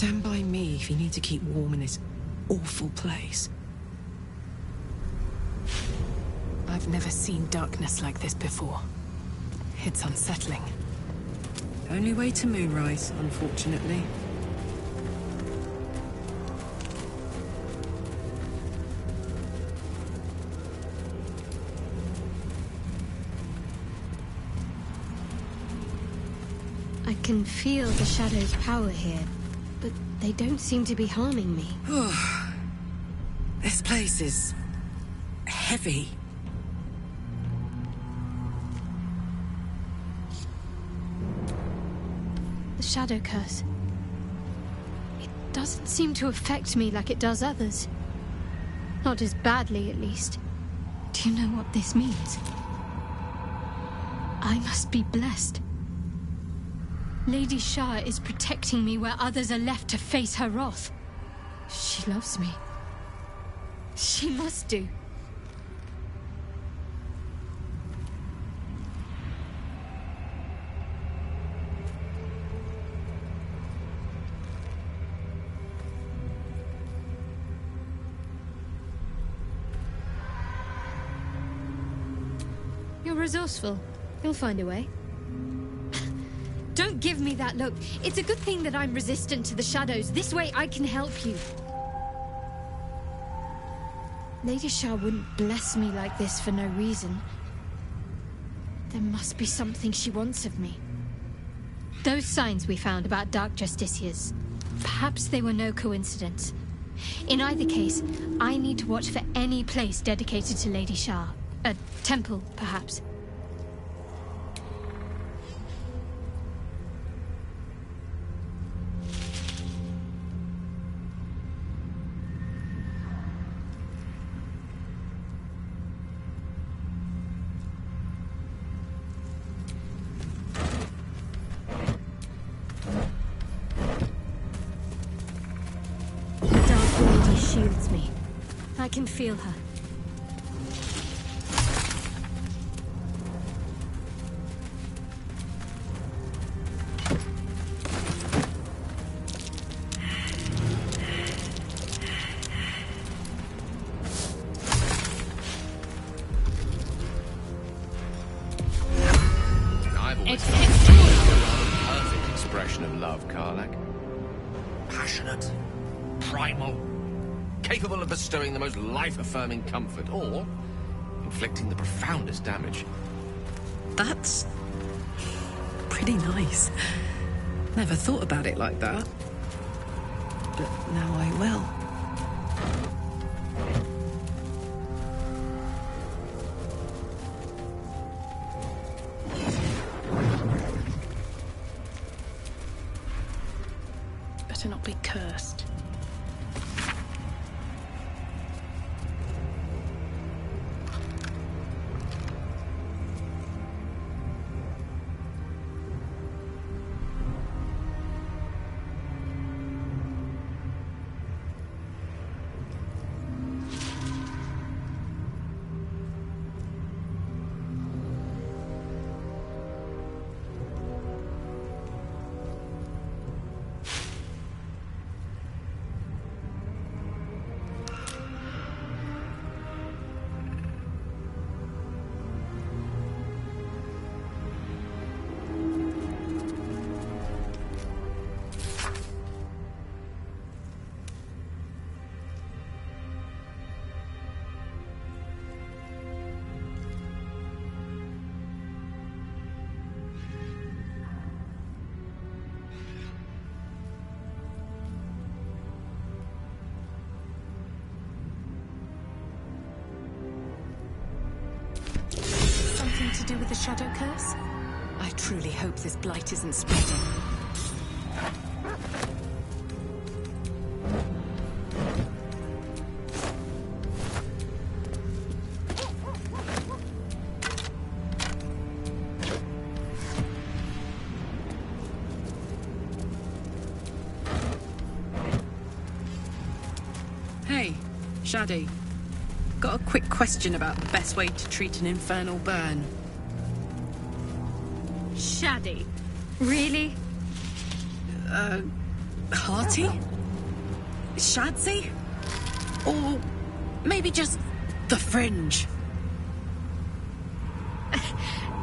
Stand by me if you need to keep warm in this awful place. I've never seen darkness like this before. It's unsettling. Only way to Moonrise, unfortunately. I can feel the shadows' power here, but they don't seem to be harming me. This place is heavy. The shadow curse. It doesn't seem to affect me like it does others. Not as badly, at least. Do you know what this means? I must be blessed. Lady Shah is protecting me where others are left to face her wrath. She loves me. She must do. You're resourceful. You'll find a way. Don't give me that look. It's a good thing that I'm resistant to the shadows. This way I can help you. Lady Shah wouldn't bless me like this for no reason. There must be something she wants of me. Those signs we found about Dark Justiciars, perhaps they were no coincidence. In either case, I need to watch for any place dedicated to Lady Shah. A temple, perhaps. Shields me. I can feel her. I've always thought you have a perfect expression of love, Karlak. Passionate, primal, capable of bestowing the most life-affirming comfort, or inflicting the profoundest damage. That's pretty nice. Never thought about it like that. But now I will. Better not be cursed. To do with the shadow curse? I truly hope this blight isn't spreading. Hey, Shadi. Got a quick question about the best way to treat an infernal burn. Shadi? Really? Hearty? Shadsy? Or maybe just the Fringe?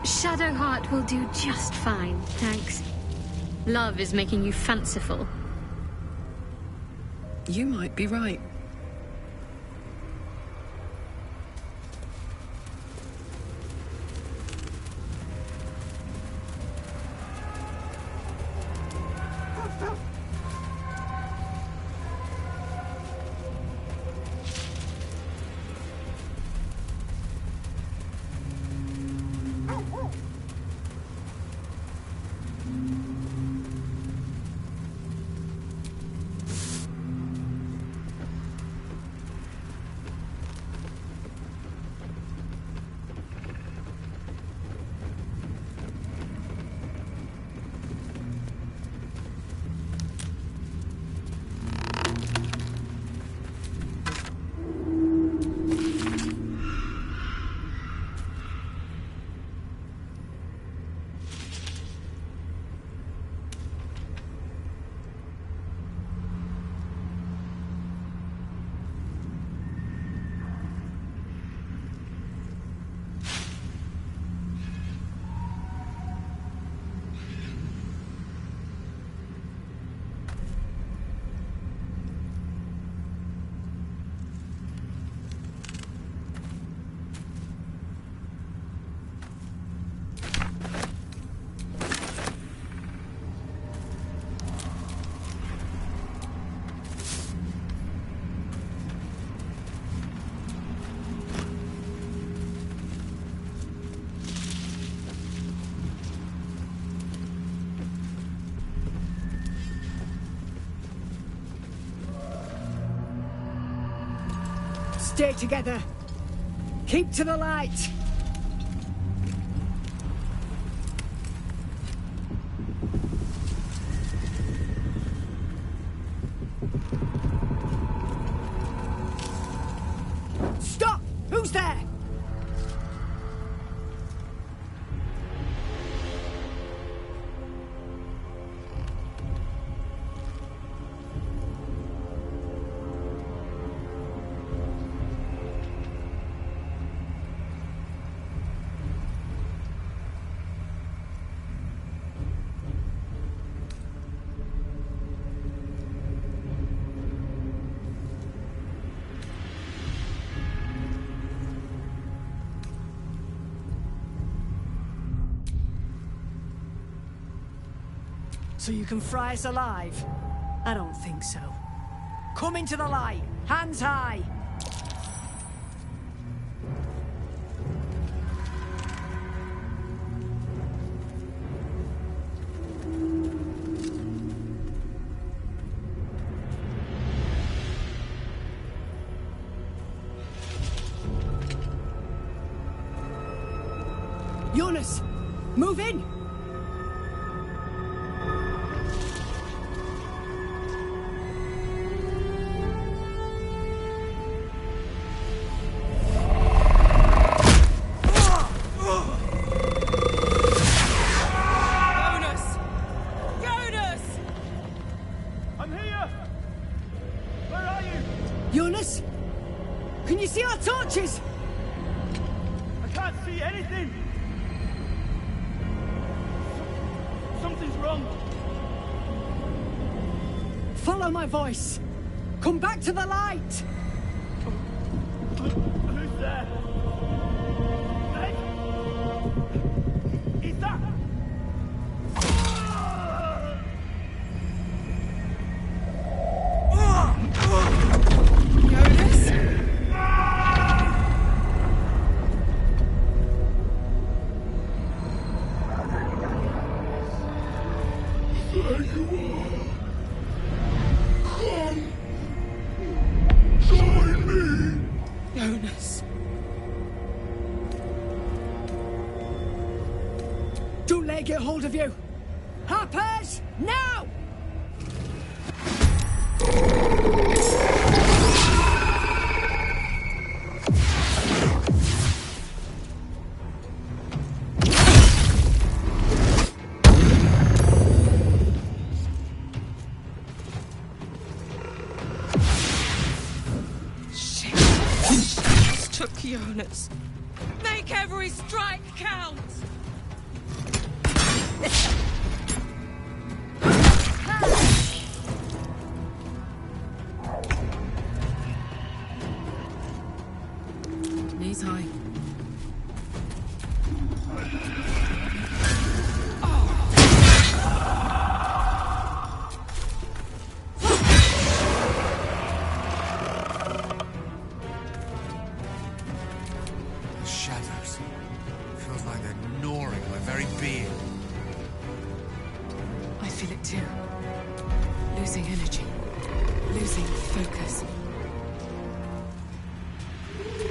Shadowheart will do just fine, thanks. Love is making you fanciful. You might be right. Stay together. Keep to the light. Stop! Who's there? So you can fry us alive? I don't think so. Come into the light! Hands high! Jonas! Move in! Jonas? Can you see our torches? I can't see anything! Something's wrong! Follow my voice! Come back to the light! Who's there? Hey? Is that... Jonas. Don't let it get hold of you! Harpers! Now! Magnus. Make every strike count! Knees high. Shadows. Feels like they're gnawing my very being. I feel it too. Losing energy. Losing focus.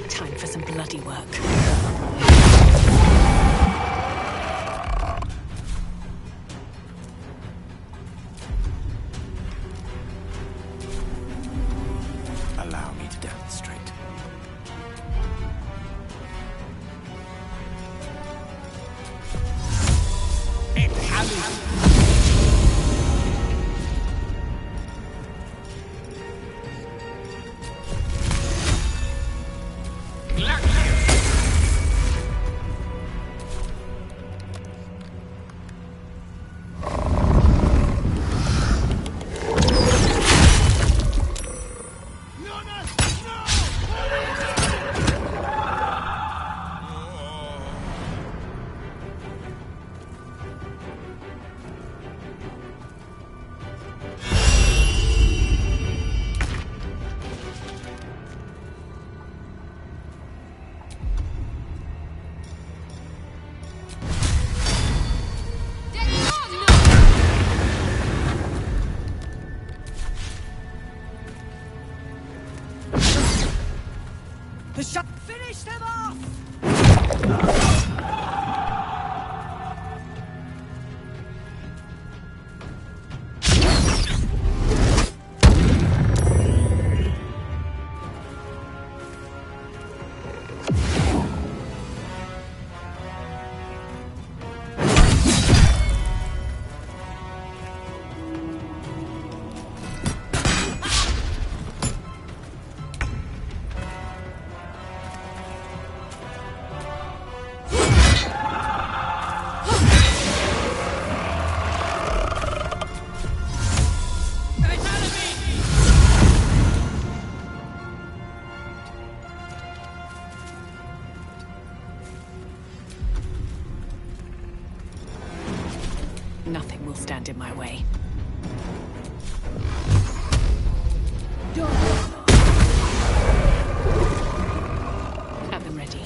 Time for some bloody work. Allow me to demonstrate. Finish them off! Nothing will stand in my way. Have them ready.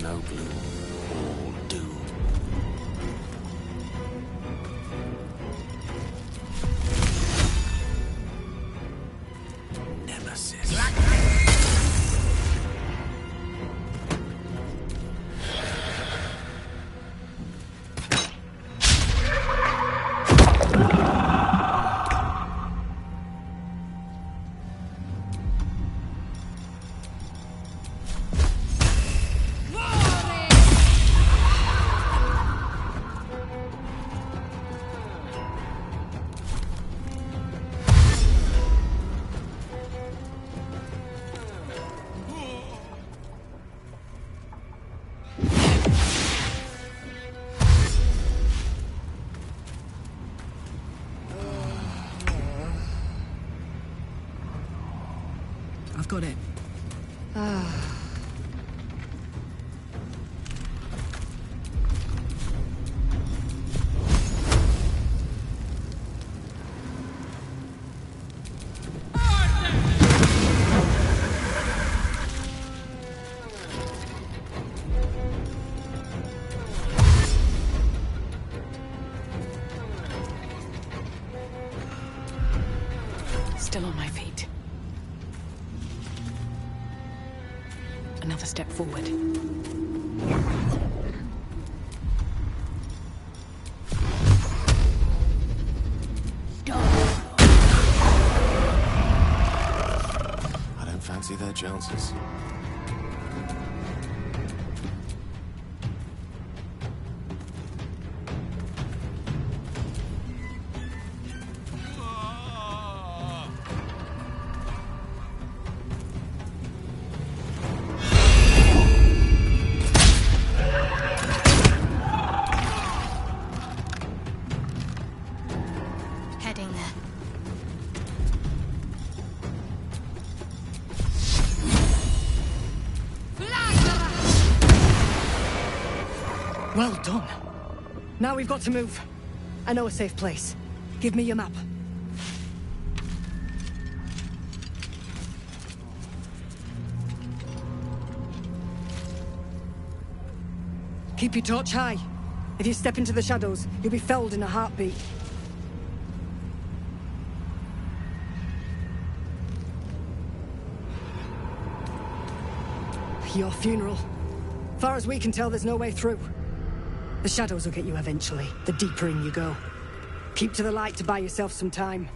No gloom, all doom. Nemesis. I've got it. Still on my feet. Another step forward. I don't fancy their chances. Well done. Now we've got to move. I know a safe place. Give me your map. Keep your torch high. If you step into the shadows, you'll be felled in a heartbeat. Your funeral. Far as we can tell, there's no way through. The shadows will get you eventually, the deeper in you go. Keep to the light to buy yourself some time.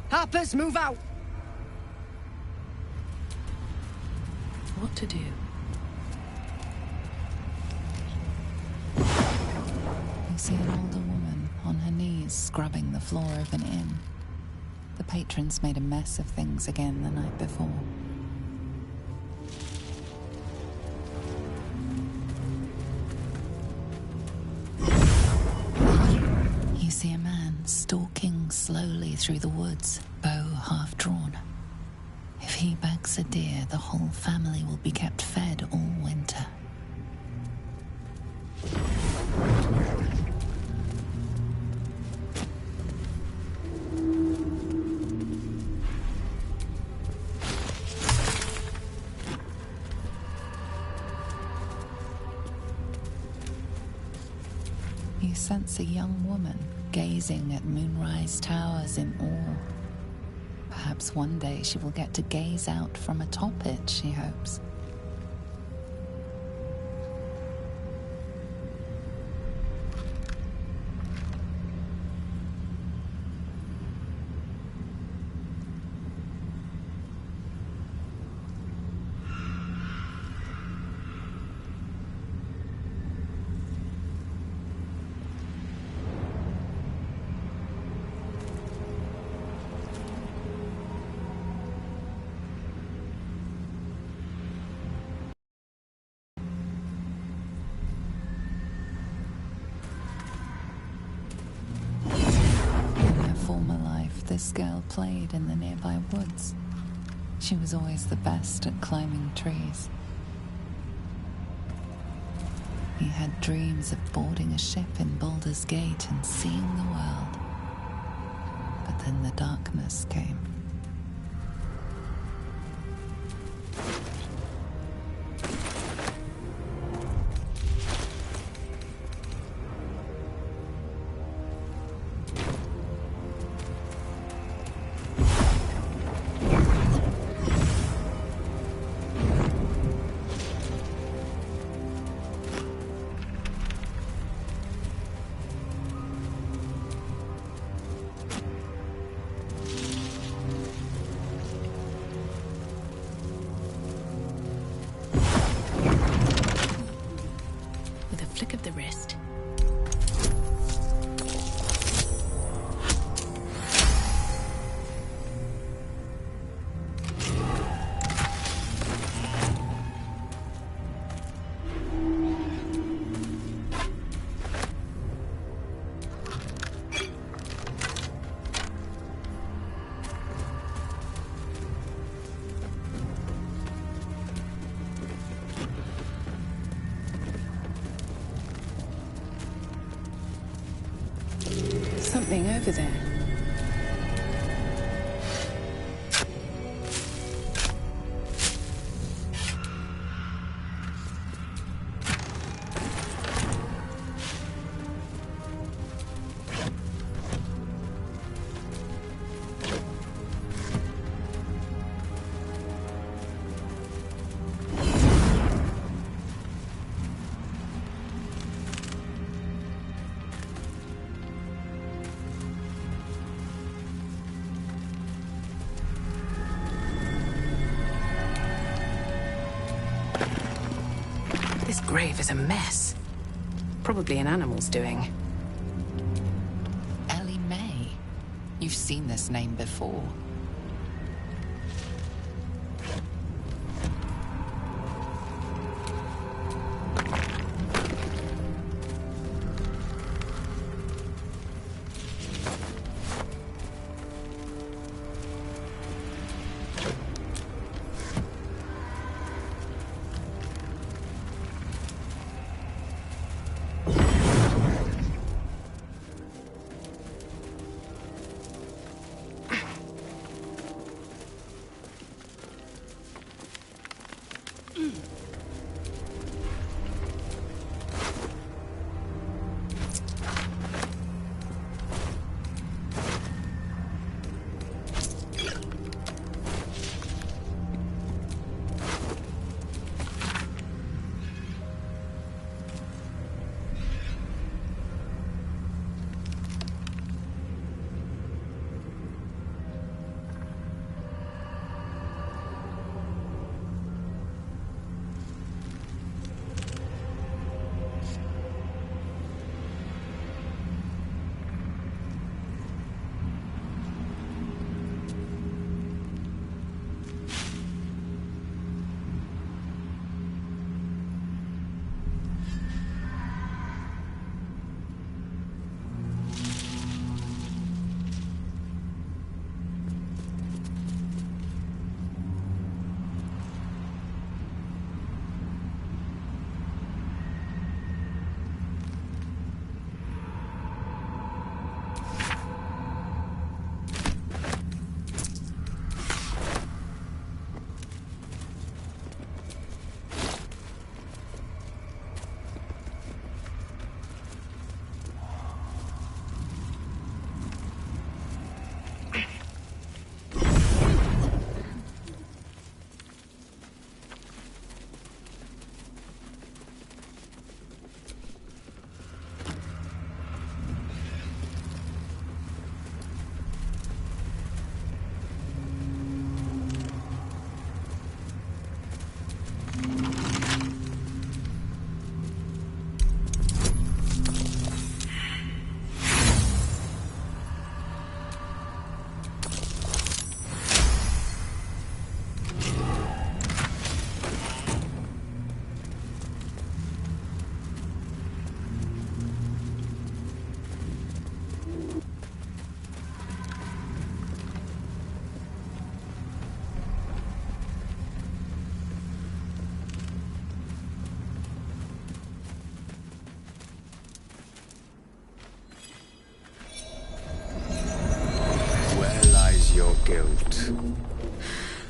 Harpers, move out! What to do? You see an older woman on her knees scrubbing the floor of an inn. The patrons made a mess of things again the night before. You see a man stalking slowly through the woods, bow half drawn. If he bags a deer, the whole family will be kept fed all winter. You sense a young woman gazing at moonrise towers in awe. Perhaps one day she will get to gaze out from atop it, she hopes. This girl played in the nearby woods. She was always the best at climbing trees. He had dreams of boarding a ship in Baldur's Gate and seeing the world. But then the darkness came. Flick of the wrist. Something over there. This grave is a mess. Probably an animal's doing. Ellie May. You've seen this name before.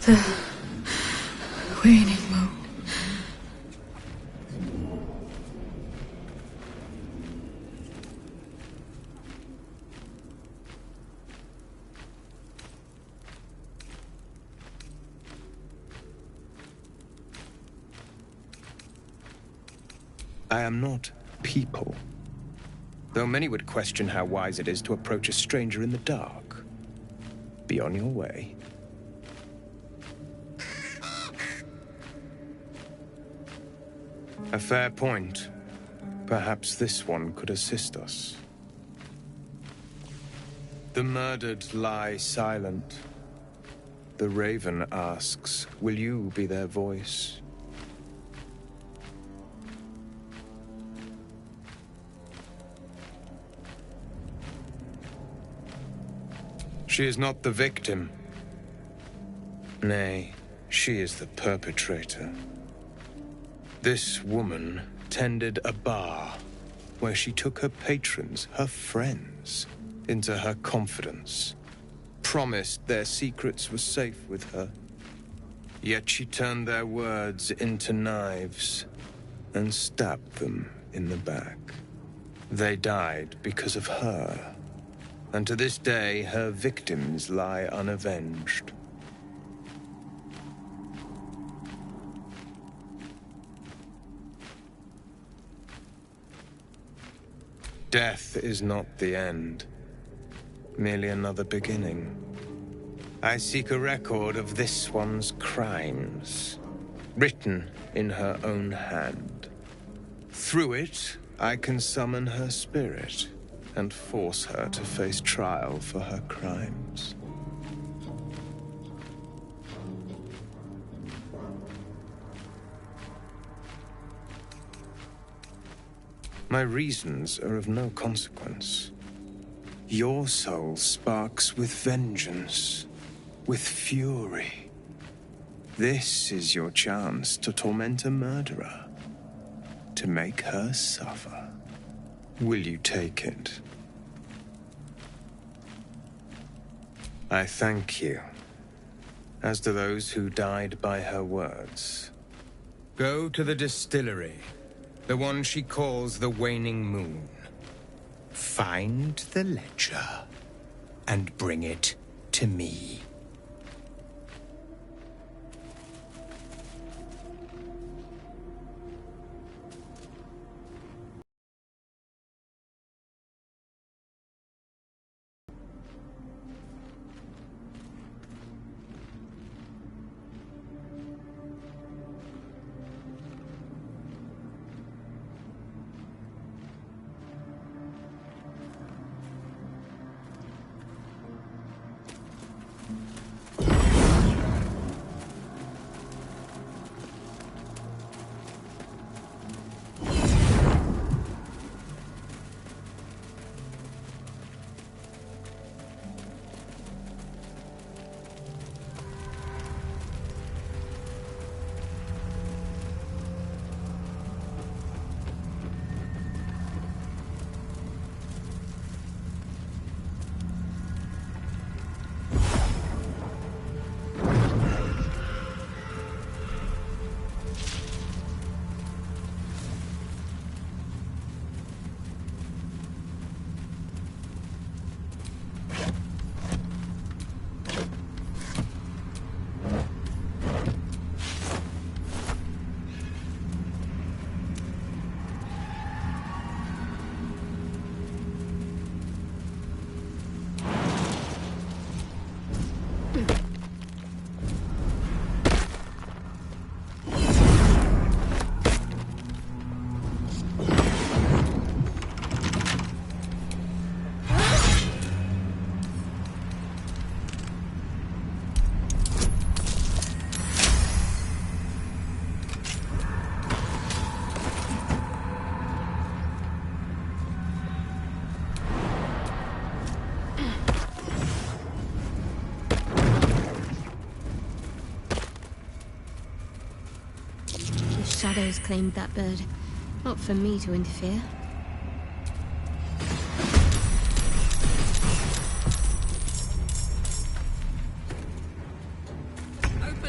The waning moon. I am not people. Though many would question how wise it is to approach a stranger in the dark. Be on your way. A fair point. Perhaps this one could assist us. The murdered lie silent. The raven asks, will you be their voice? She is not the victim. Nay, she is the perpetrator. This woman tended a bar where she took her patrons, her friends, into her confidence, promised their secrets were safe with her. Yet she turned their words into knives and stabbed them in the back. They died because of her. And to this day, her victims lie unavenged. Death is not the end, merely another beginning. I seek a record of this one's crimes, written in her own hand. Through it, I can summon her spirit and force her to face trial for her crimes. My reasons are of no consequence. Your soul sparks with vengeance, with fury. This is your chance to torment a murderer, to make her suffer. Will you take it? I thank you, as do those who died by her words. Go to the distillery, the one she calls the Waning Moon. Find the ledger, and bring it to me. Shadows claimed that bird. Not for me to interfere. Open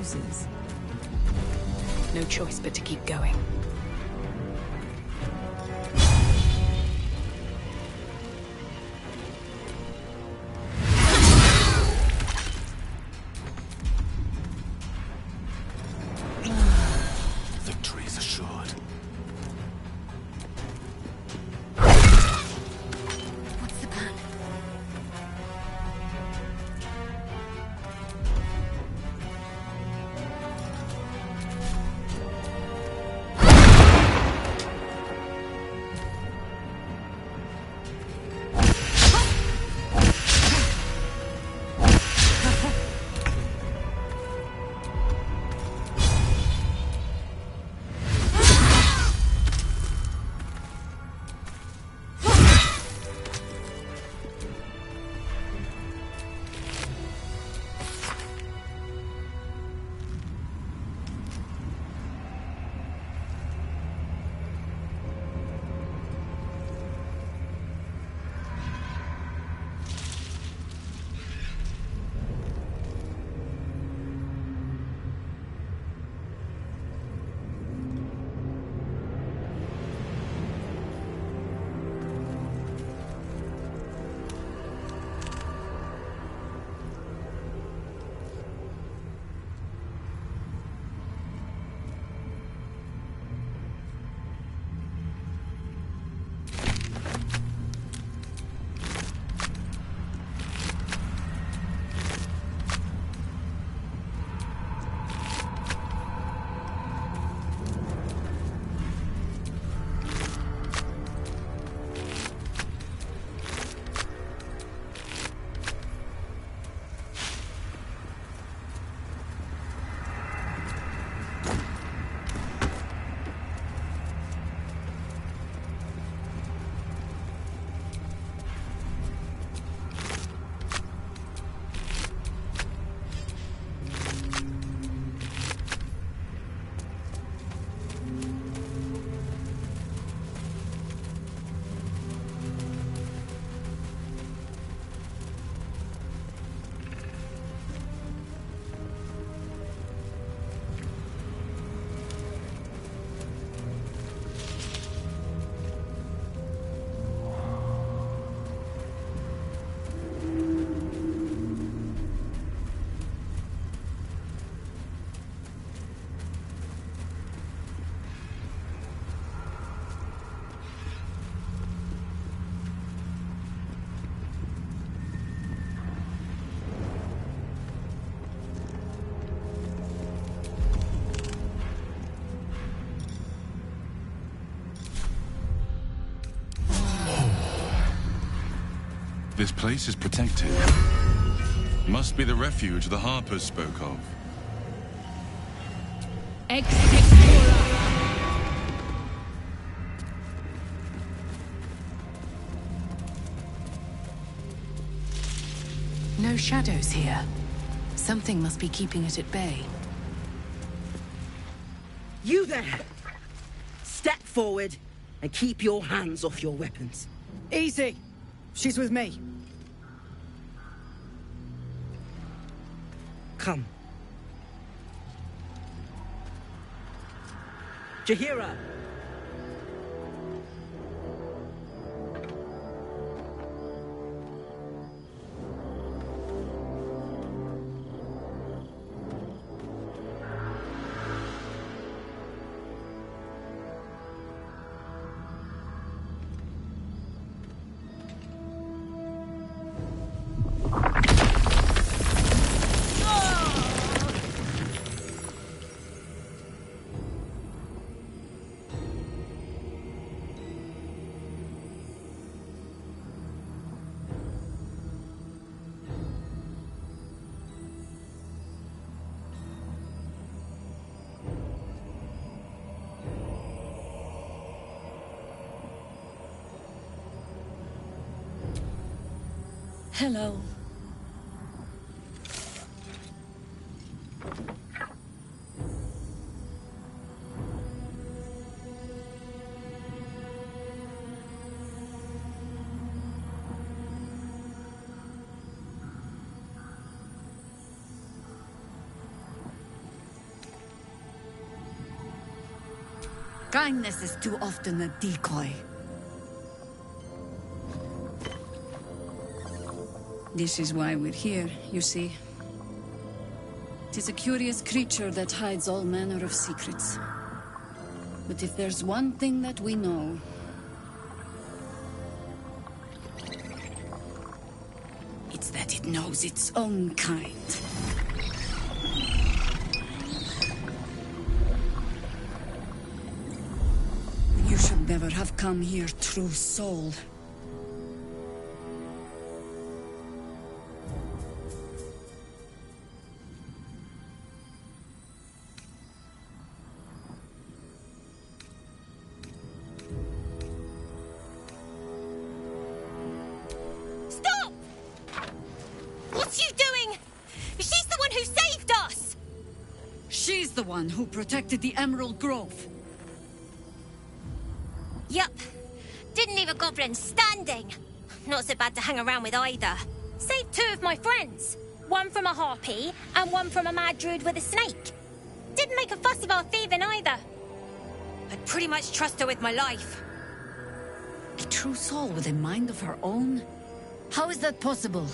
houses. No choice but to keep going. Victory is assured. What's the plan? This place is protected. Must be the refuge the Harpers spoke of. No shadows here. Something must be keeping it at bay. You there! Step forward and keep your hands off your weapons. Easy! She's with me. Come. Jahira! Hello. Kindness is too often a decoy. This is why we're here, you see. 'Tis a curious creature that hides all manner of secrets. But if there's one thing that we know, it's that it knows its own kind. You should never have come here, true soul. Stop! What's you doing? She's the one who saved us! She's the one who protected the Emerald Grove. Yup. Didn't leave a goblin standing. Not so bad to hang around with either. Saved 2 of my friends. One from a harpy, and one from a mad druid with a snake. Didn't make a fuss about thieving either. I'd pretty much trust her with my life. A true soul with a mind of her own? How is that possible?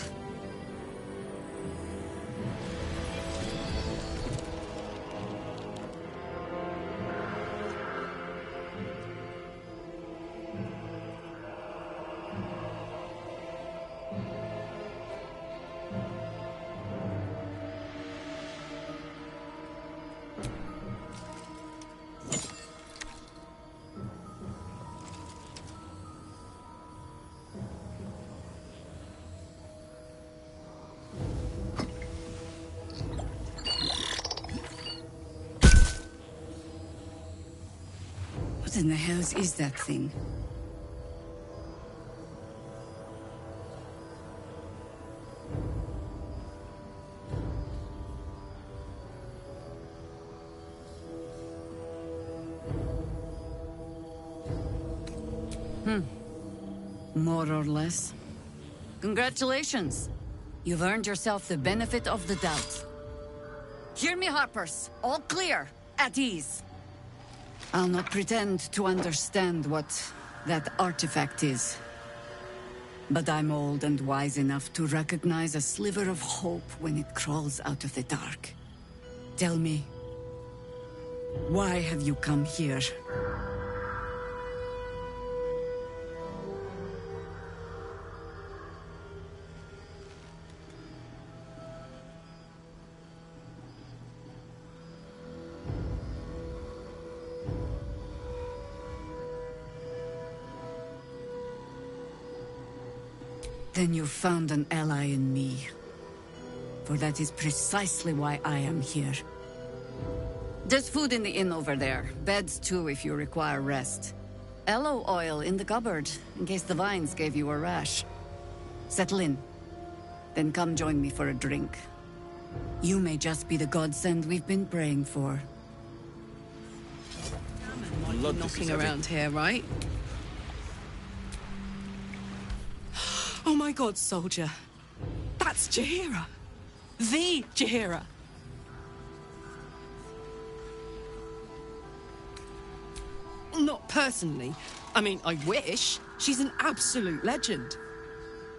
What in the hells is that thing? More or less. Congratulations. You've earned yourself the benefit of the doubt. Hear me, Harpers. All clear. At ease. I'll not pretend to understand what that artifact is. But I'm old and wise enough to recognize a sliver of hope when it crawls out of the dark. Tell me, why have you come here? Then you've found an ally in me. For that is precisely why I am here. There's food in the inn over there. Beds too if you require rest. Aloe oil in the cupboard, in case the vines gave you a rash. Settle in. Then come join me for a drink. You may just be the godsend we've been praying for. Knocking around here, right? Oh my god, soldier. That's Jaheira. The Jaheira. Not personally. I mean, I wish. She's an absolute legend.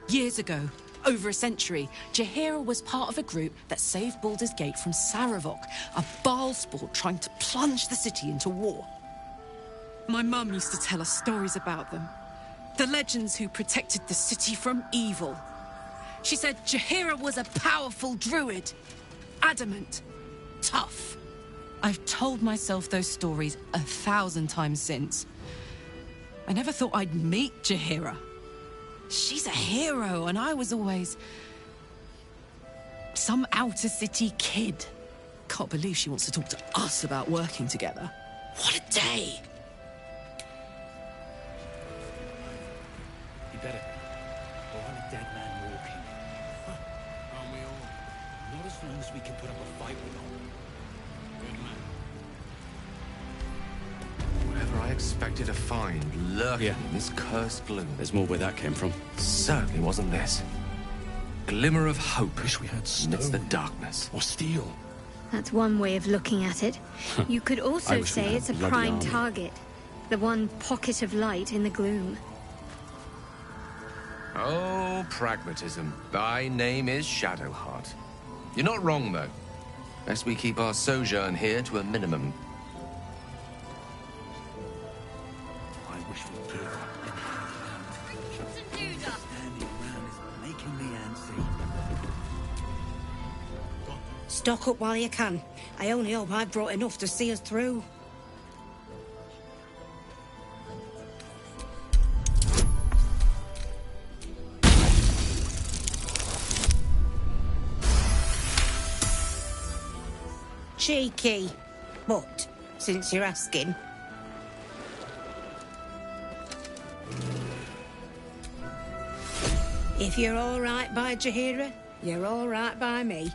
Years ago, over a century, Jaheira was part of a group that saved Baldur's Gate from Saravok, a Baal sport trying to plunge the city into war. My mum used to tell us stories about them. The legends who protected the city from evil. She said Jaheira was a powerful druid. Adamant. Tough. I've told myself those stories 1,000 times since. I never thought I'd meet Jaheira. She's a hero, and I was always some outer city kid. Can't believe she wants to talk to us about working together. What a day! You better. Or I'm a dead man walking. Aren't we all? Not as long as we can put up a fight with them. Good man. Whatever I expected to find lurking in this cursed gloom. There's more where that came from. Certainly wasn't this. Glimmer of hope. Wish we had amidst the darkness. Or steel. That's one way of looking at it. You could I also wish we say had it's a bloody prime army. target. The one pocket of light in the gloom. Oh, pragmatism. Thy name is Shadowheart. You're not wrong, though. Best we keep our sojourn here to a minimum. I wish we gave up and hanging around. Standing around is making me antsy. Stock up while you can. I only hope I've brought enough to see us through. Cheeky. But, since you're asking... If you're all right by Jaheira, you're all right by me.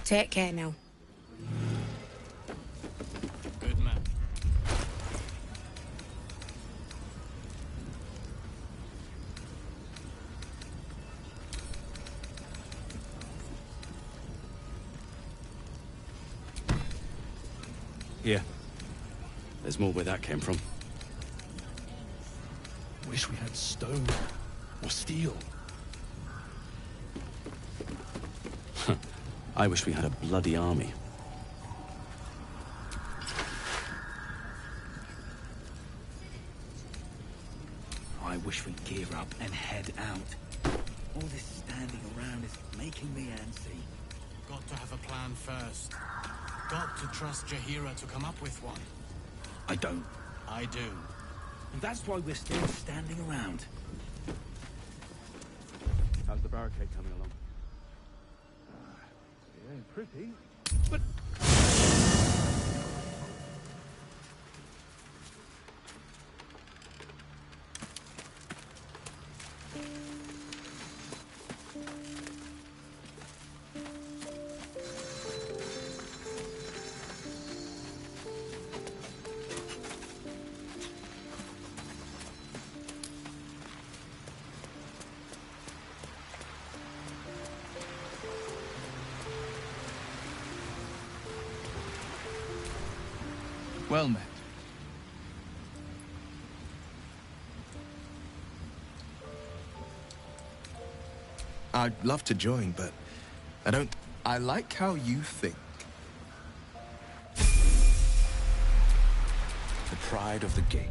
Take care now. Good man. Here. There's more where that came from. Wish we had stone. or steel. I wish we had a bloody army. I wish we'd gear up and head out. All this standing around is making me antsy. Got to have a plan first. Got to trust Jaheira to come up with one. I don't. I do. And that's why we're still standing around. How's the barricade coming along? It ain't pretty, but... Well met. I'd love to join, but I don't... I like how you think. The pride of the gate.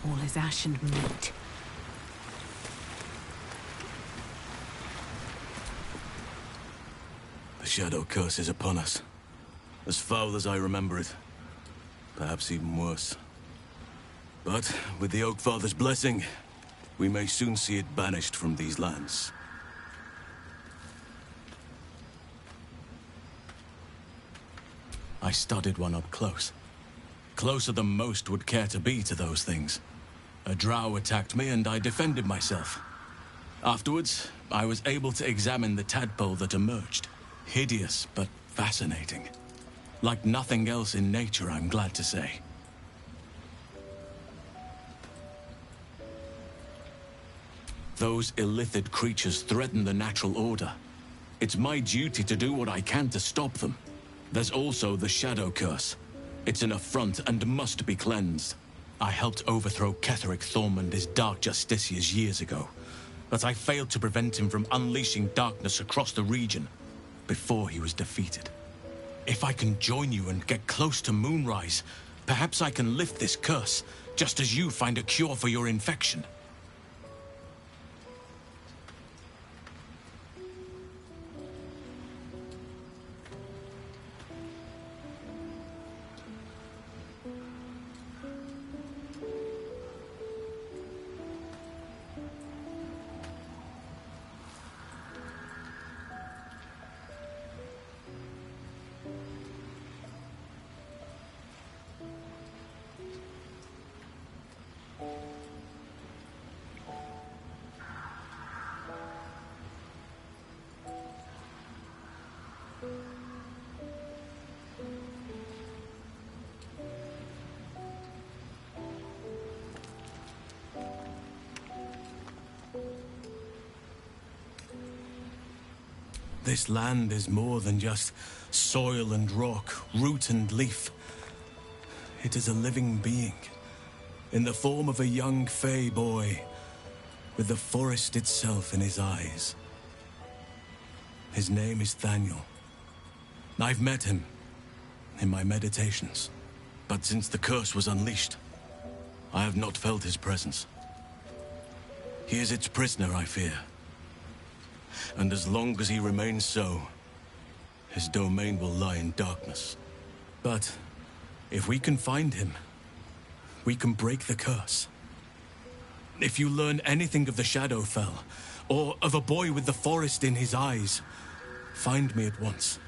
all is ash and meat. The Shadow Curse is upon us. As foul as I remember it. Perhaps even worse. But with the Oak Father's blessing, we may soon see it banished from these lands. I studied one up close. Closer than most would care to be to those things. A drow attacked me and I defended myself. Afterwards, I was able to examine the tadpole that emerged. Hideous, but fascinating. Like nothing else in nature, I'm glad to say. Those illithid creatures threaten the natural order. It's my duty to do what I can to stop them. There's also the Shadow Curse. It's an affront and must be cleansed. I helped overthrow Ketheric Thorm and his Dark Justiciars years ago, but I failed to prevent him from unleashing darkness across the region before he was defeated. If I can join you and get close to Moonrise, perhaps I can lift this curse, just as you find a cure for your infection. This land is more than just soil and rock, root and leaf. It is a living being, in the form of a young fey boy, with the forest itself in his eyes. His name is Thaniel. I've met him in my meditations, but since the curse was unleashed, I have not felt his presence. He is its prisoner, I fear. And as long as he remains so, his domain will lie in darkness. But if we can find him, we can break the curse. If you learn anything of the Shadowfell, or of a boy with the forest in his eyes, find me at once.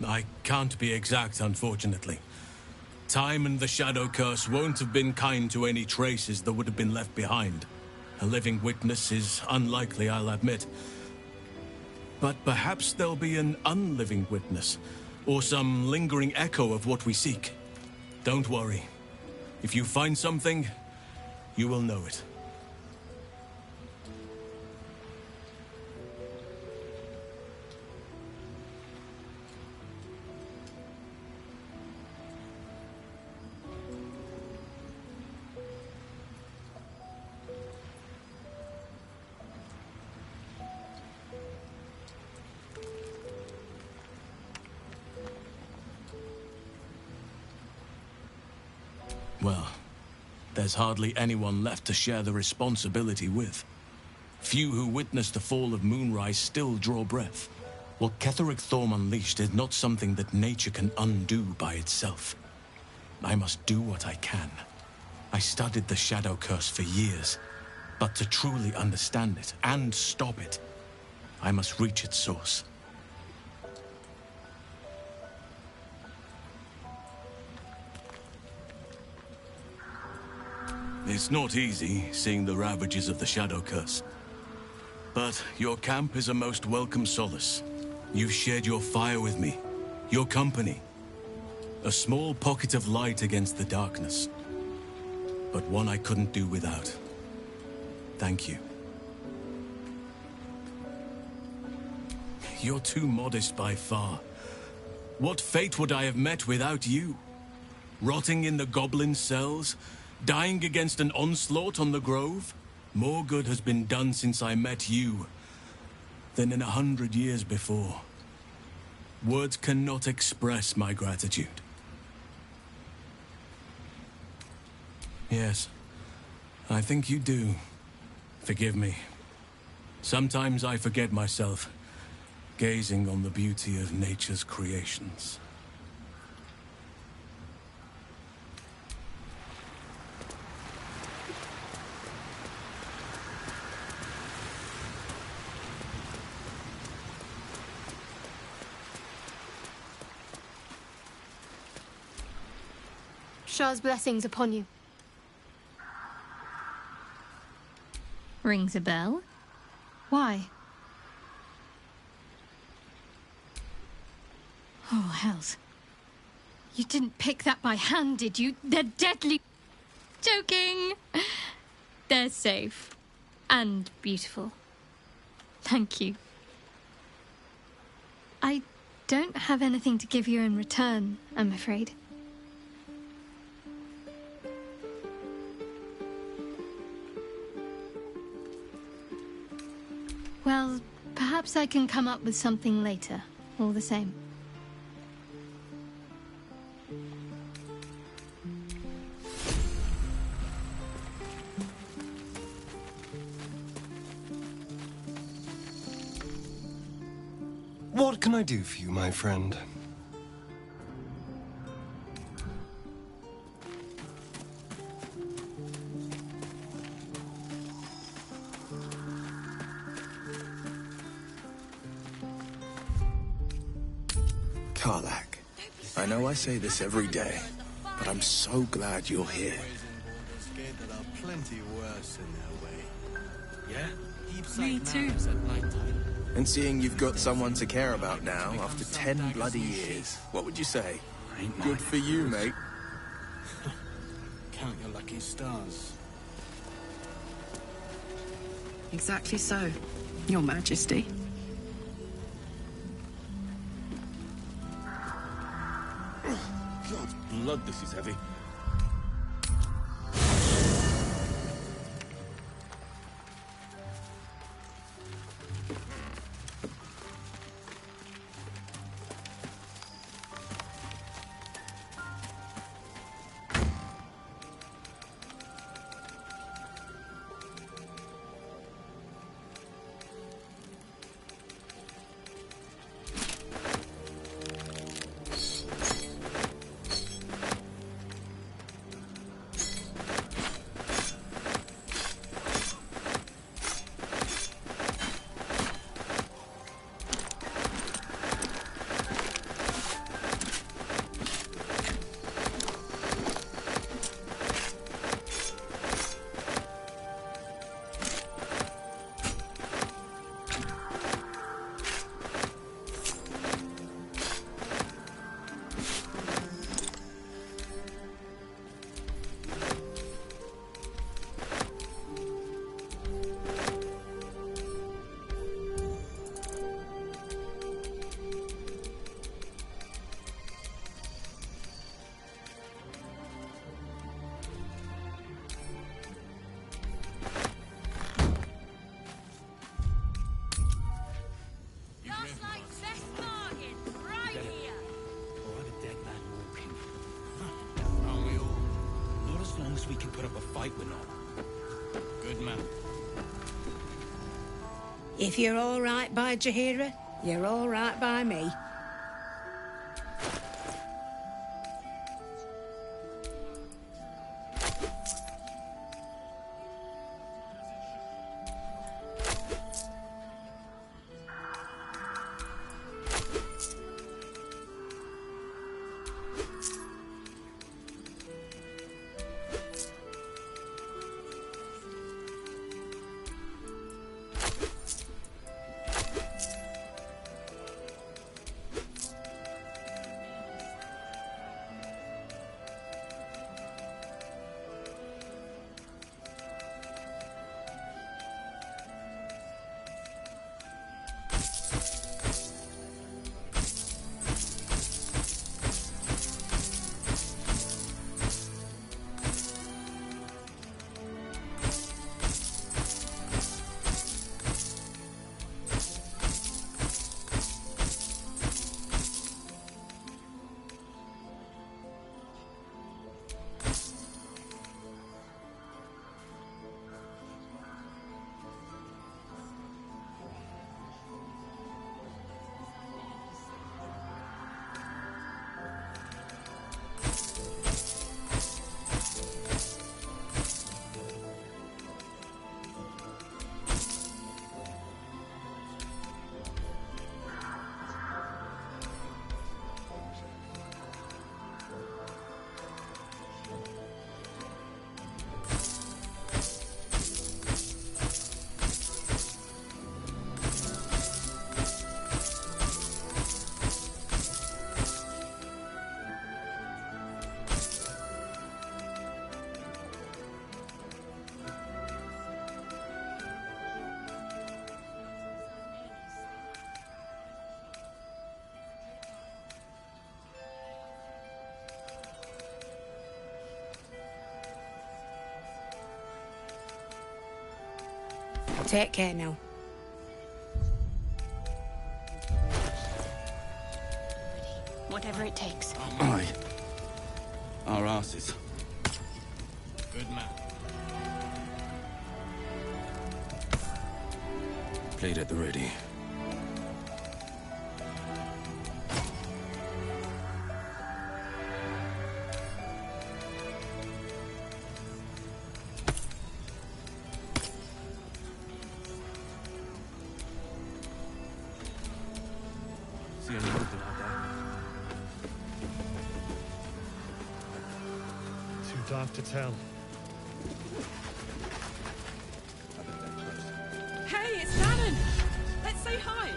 I can't be exact, unfortunately. Time and the Shadow Curse won't have been kind to any traces that would have been left behind. A living witness is unlikely, I'll admit. But perhaps there'll be an unliving witness, or some lingering echo of what we seek. Don't worry. If you find something, you will know it. Well, there's hardly anyone left to share the responsibility with. Few who witnessed the fall of Moonrise still draw breath. What Ketheric Thorm unleashed is not something that nature can undo by itself. I must do what I can. I studied the Shadow Curse for years, but to truly understand it and stop it, I must reach its source. It's not easy, seeing the ravages of the Shadow Curse. But your camp is a most welcome solace. You've shared your fire with me, your company. A small pocket of light against the darkness. But one I couldn't do without. Thank you. You're too modest by far. What fate would I have met without you? Rotting in the goblin cells? Dying against an onslaught on the Grove? More good has been done since I met you than in 100 years before. Words cannot express my gratitude. Yes, I think you do. Forgive me. Sometimes I forget myself, gazing on the beauty of nature's creations. Shah's blessings upon you. Rings a bell? Why? Oh, hells. You didn't pick that by hand, did you? They're deadly... Joking! They're safe. And beautiful. Thank you. I don't have anything to give you in return, I'm afraid. Well, perhaps I can come up with something later, all the same. What can I do for you, my friend? Karlach, I know I say this every day, but I'm so glad you're here. That are plenty worse in their way. Yeah? Heaps Me like too. maps at nighttime. And seeing you've got someone to care about now, after 10 bloody years, what would you say? Good for you, mate. Count your lucky stars. Exactly so, Your Majesty. God's blood, this is heavy. We can put up a fight with them. Good man. If you're all right by Jaheira, you're all right by me. Take care now. Whatever it takes. Aye. Our asses. Good man. Blade at the ready. See any movement out there? Too dark to tell. Hey, it's Lannon! Let's say hi!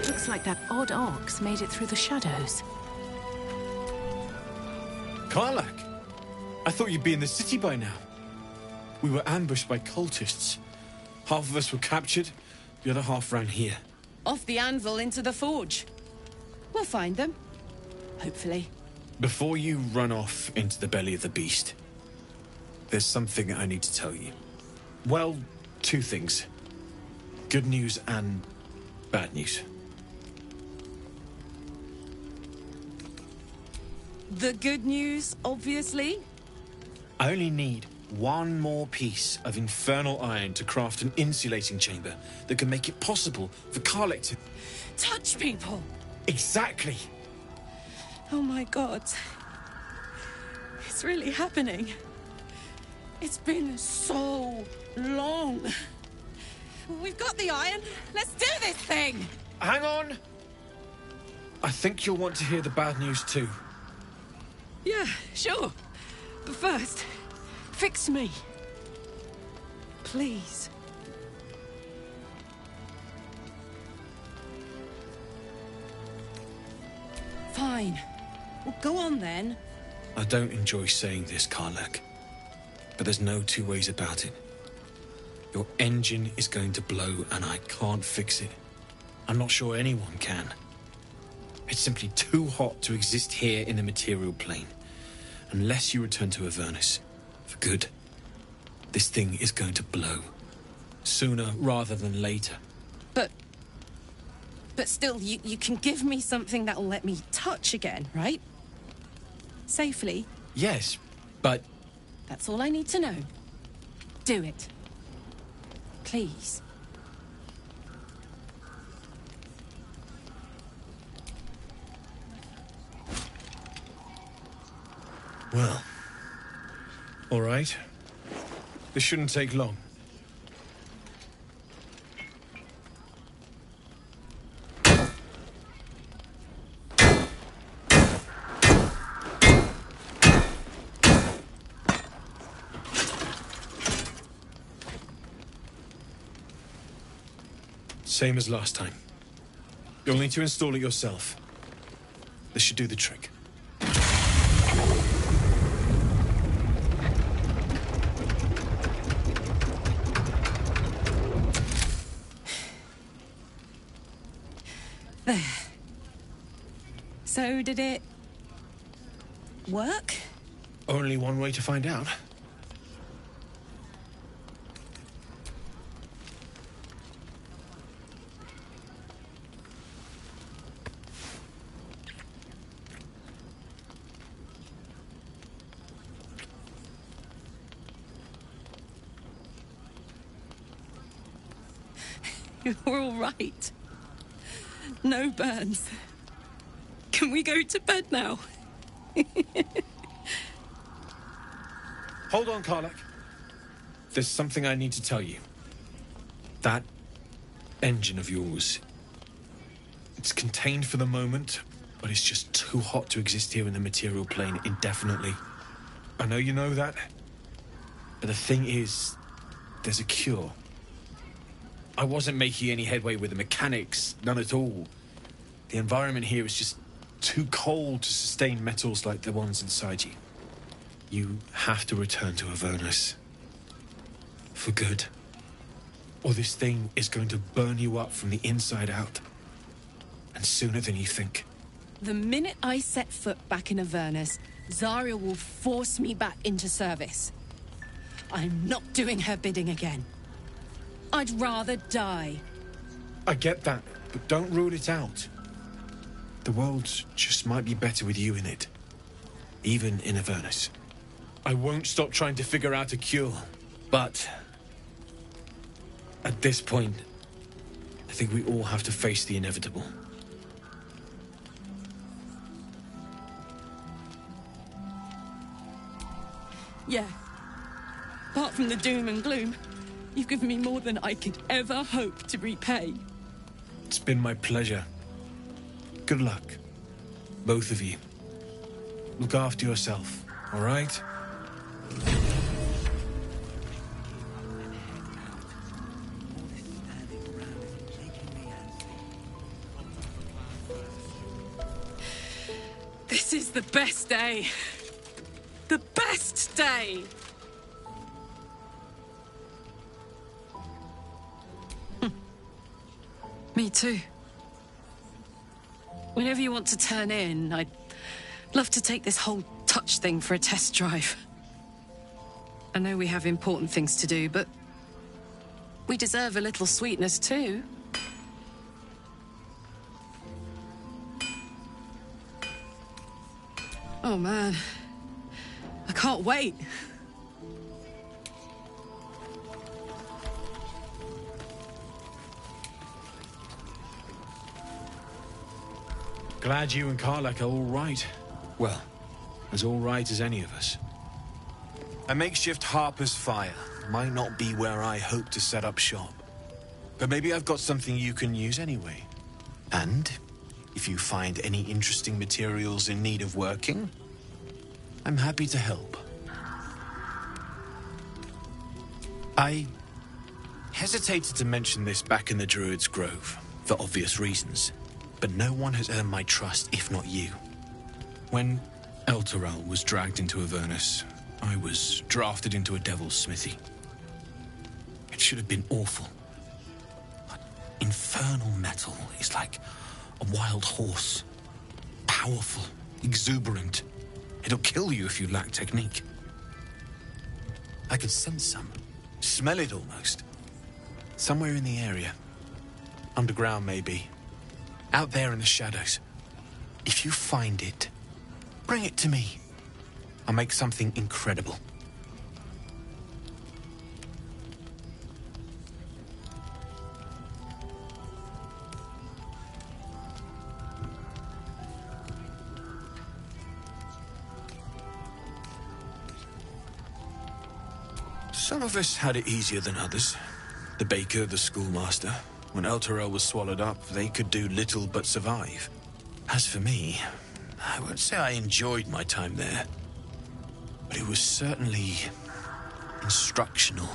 Looks like that odd ox made it through the shadows. Karlak! I thought you'd be in the city by now. We were ambushed by cultists. Half of us were captured, the other half ran here. Off the anvil into the forge. We'll find them. Hopefully. Before you run off into the belly of the beast, there's something I need to tell you. Well, two things. Good news and bad news. The good news, obviously. I only need one more piece of infernal iron to craft an insulating chamber that can make it possible for Karlak to... Touch people! Exactly! Oh my god. It's really happening. It's been so long. We've got the iron. Let's do this thing! Hang on! I think you'll want to hear the bad news too. Yeah, sure. But first, fix me. Please. Fine. Well, go on then. I don't enjoy saying this, Karlak, but there's no two ways about it. Your engine is going to blow and I can't fix it. I'm not sure anyone can. It's simply too hot to exist here in the material plane. Unless you return to Avernus for good, this thing is going to blow. Sooner rather than later. But still, you can give me something that'll let me touch again, right? Safely. Yes, but... That's all I need to know. Do it. Please. Well, all right. This shouldn't take long. Same as last time. You'll need to install it yourself. This should do the trick. There. So, did it... work? Only one way to find out. You're all right. No burns. Can we go to bed now? Hold on, Karlak. There's something I need to tell you. That engine of yours, it's contained for the moment, but it's just too hot to exist here in the material plane indefinitely. I know you know that, but the thing is, there's a cure. I wasn't making any headway with the mechanics, none at all. The environment here is just too cold to sustain metals like the ones inside you. You have to return to Avernus. For good. Or this thing is going to burn you up from the inside out. And sooner than you think. The minute I set foot back in Avernus, Zarya will force me back into service. I'm not doing her bidding again. I'd rather die. I get that, but don't rule it out. The world just might be better with you in it. Even in Avernus. I won't stop trying to figure out a cure, but... at this point, I think we all have to face the inevitable. Yeah. Apart from the doom and gloom, you've given me more than I could ever hope to repay. It's been my pleasure. Good luck, both of you. Look after yourself, all right? This is the best day. The best day! Me too. Whenever you want to turn in, I'd love to take this whole touch thing for a test drive. I know we have important things to do, but we deserve a little sweetness too. Oh man, I can't wait. Glad you and Karlak are all right. Well, as all right as any of us. A makeshift Harper's Fire might not be where I hope to set up shop. But maybe I've got something you can use anyway. And if you find any interesting materials in need of working, I'm happy to help. I hesitated to mention this back in the Druid's Grove, for obvious reasons. But no one has earned my trust, if not you. When Elturel was dragged into Avernus, I was drafted into a devil's smithy. It should have been awful. But infernal metal is like a wild horse. Powerful, exuberant. It'll kill you if you lack technique. I can sense some. Smell it almost. Somewhere in the area. Underground, maybe. Out there in the shadows. If you find it, bring it to me. I'll make something incredible. Some of us had it easier than others. The baker, the schoolmaster. When Elturel was swallowed up, they could do little but survive. As for me, I won't say I enjoyed my time there, but it was certainly instructional.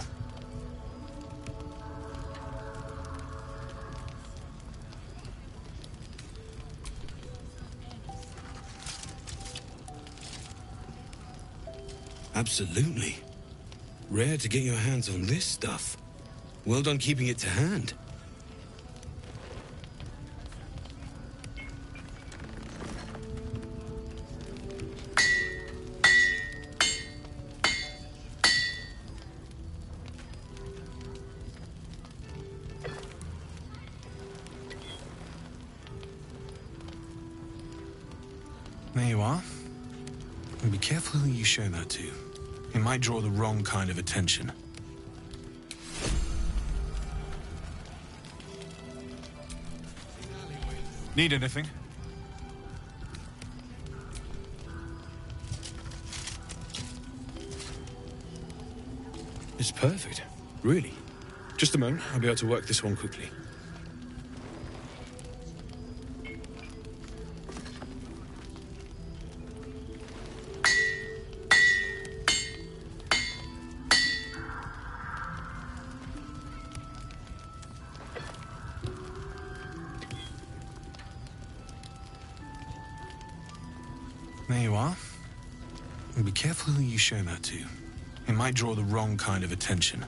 Absolutely. Rare to get your hands on this stuff. Well done keeping it to hand. There you are. And be careful who you show that to. It might draw the wrong kind of attention. Need anything? It's perfect. Really. Just a moment. I'll be able to work this one quickly. There you are. And be careful who you show that to. It might draw the wrong kind of attention.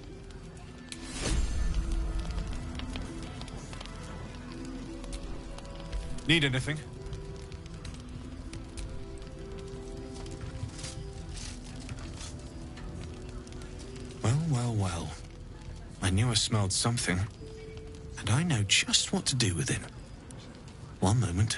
Need anything? Well, well, well. I knew I smelled something, and I know just what to do with it. One moment.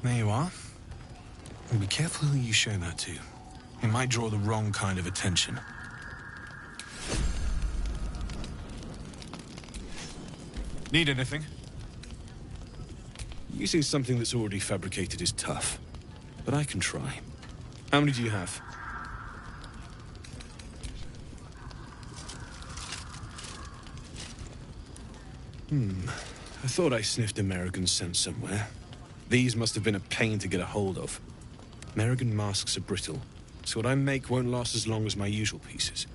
There you are. And be careful who you show that to. It might draw the wrong kind of attention. Need anything? Using something that's already fabricated is tough, but I can try. How many do you have? I thought I sniffed American scent somewhere. These must have been a pain to get a hold of. American masks are brittle, so what I make won't last as long as my usual pieces.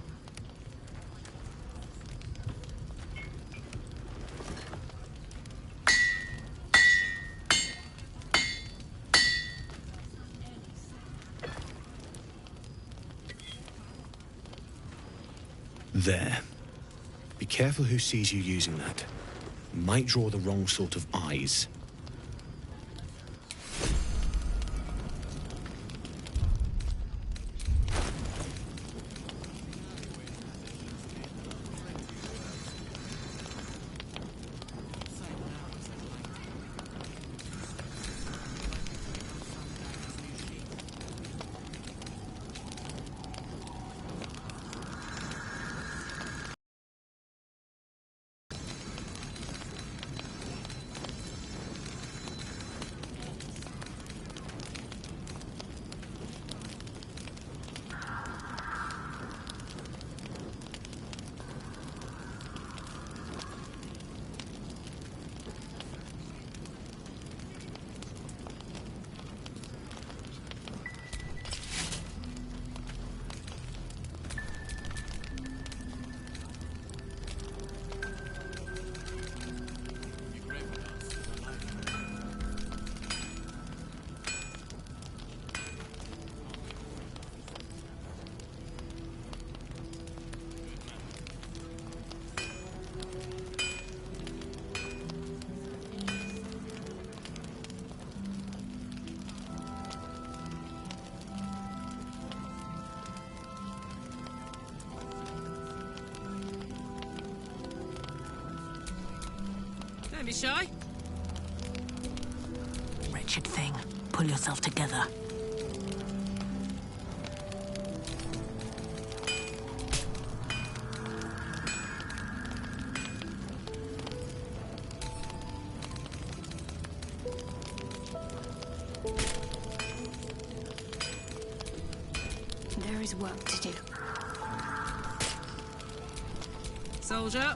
There. Be careful who sees you using that. Might draw the wrong sort of eyes. Don't be shy. Wretched thing. Pull yourself together. There is work to do. Soldier.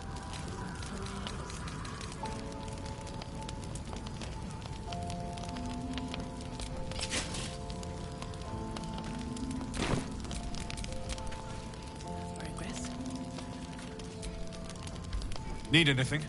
Need anything?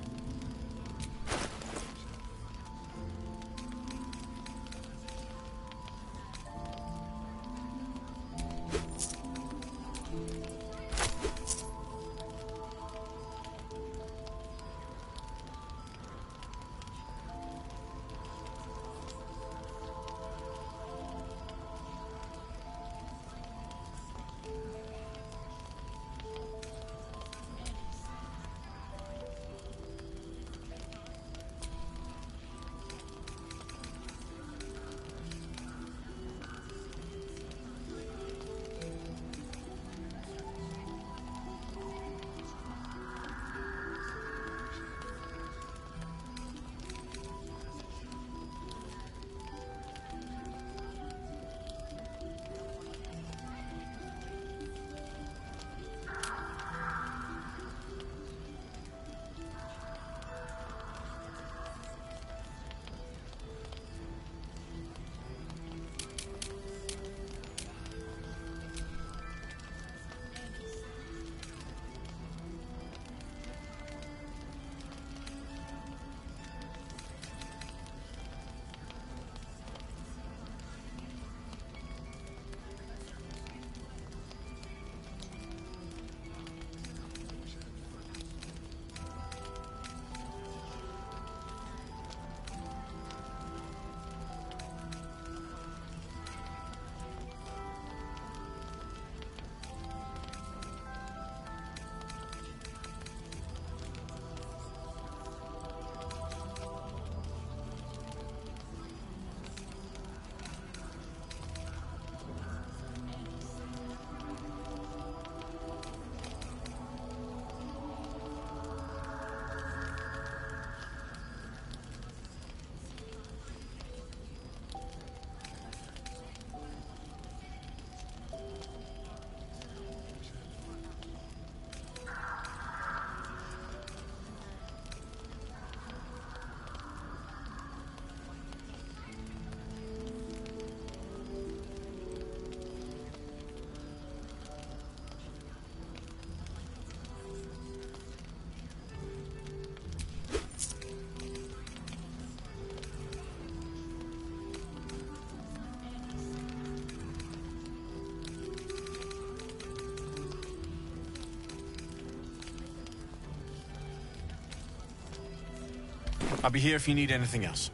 I'll be here if you need anything else.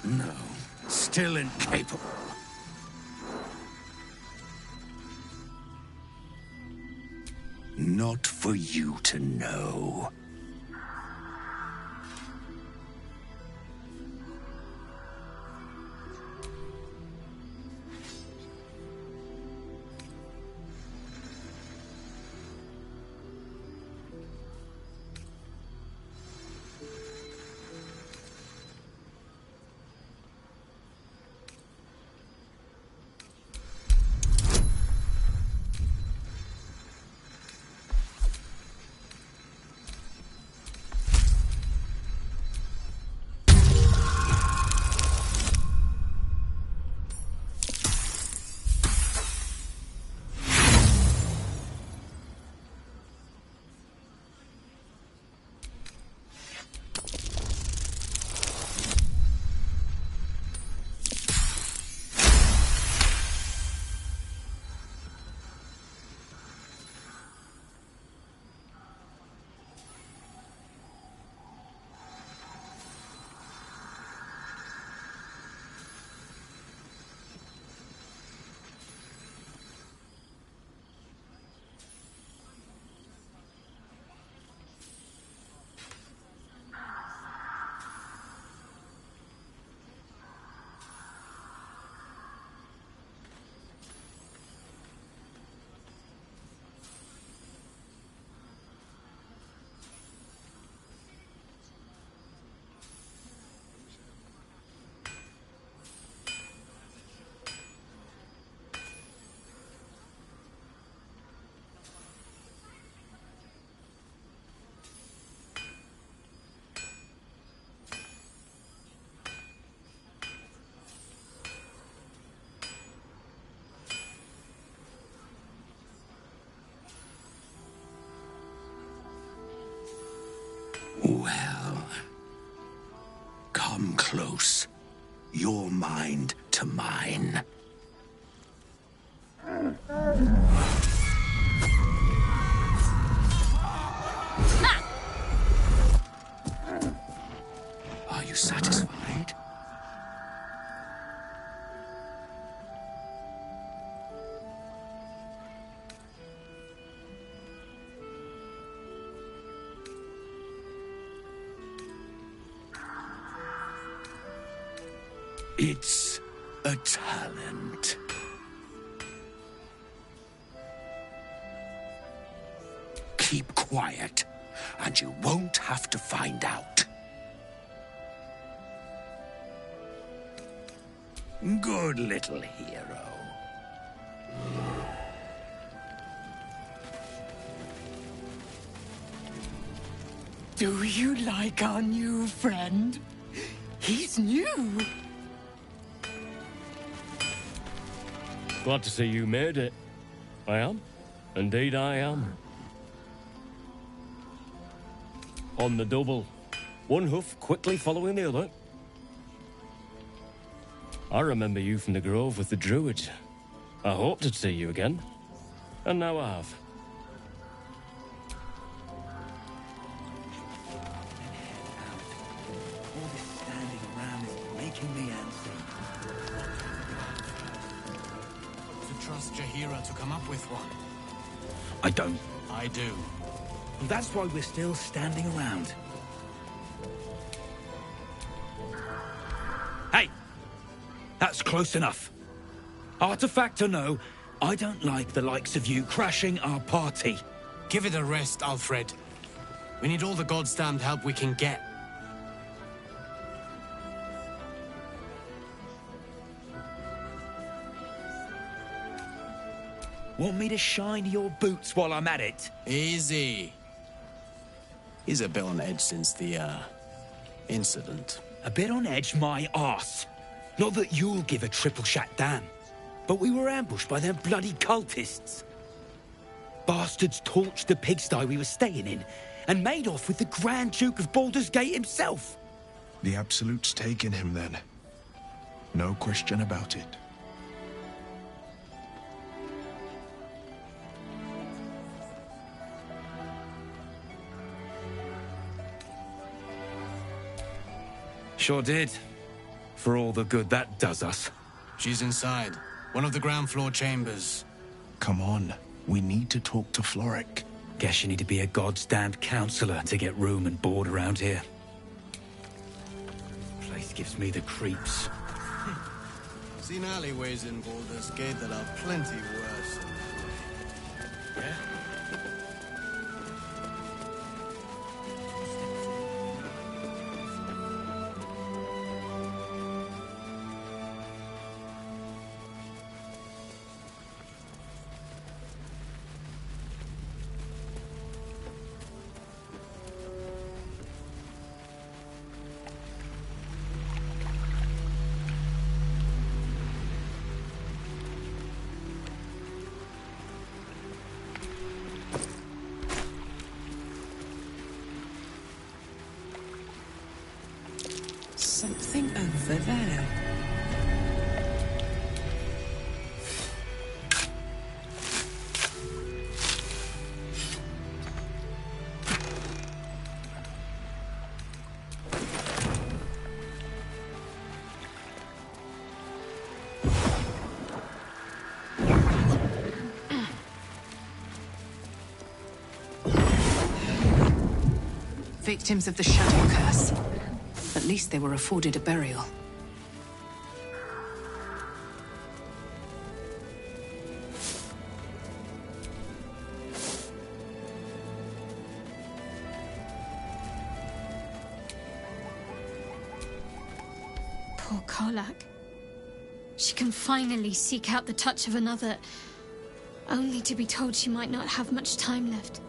No, still incapable. Not for you to know. Well, come close. Your mind to mine. Are you satisfied? It's a talent. Keep quiet, and you won't have to find out. Good little hero. Do you like our new friend? He's new. Glad to see you made it. I am. Indeed I am. On the double. One hoof quickly following the other. I remember you from the grove with the druids. I hoped to see you again. And now I have. All this standing around is making me antsy. To trust Jaheira to come up with one. I don't. I do. Well, that's why we're still standing around. Hey! That's close enough. Artifact or no, I don't like the likes of you crashing our party. Give it a rest, Alfred. We need all the goddamned help we can get. Want me to shine your boots while I'm at it? Easy. He's a bit on edge since the, incident. A bit on edge, my arse. Not that you'll give a triple shot damn, but we were ambushed by them bloody cultists. Bastards torched the pigsty we were staying in and made off with the Grand Duke of Baldur's Gate himself. The Absolute's taken him then. No question about it. Sure did. For all the good that does us. She's inside. One of the ground floor chambers. Come on. We need to talk to Floric. Guess you need to be a goddamned counselor to get room and board around here. Place gives me the creeps. Seen alleyways in Baldur's Gate that are plenty worse. Yeah? Something over there. Victims of the Shadow Curse. At least they were afforded a burial. Poor Karlak. She can finally seek out the touch of another, only to be told she might not have much time left.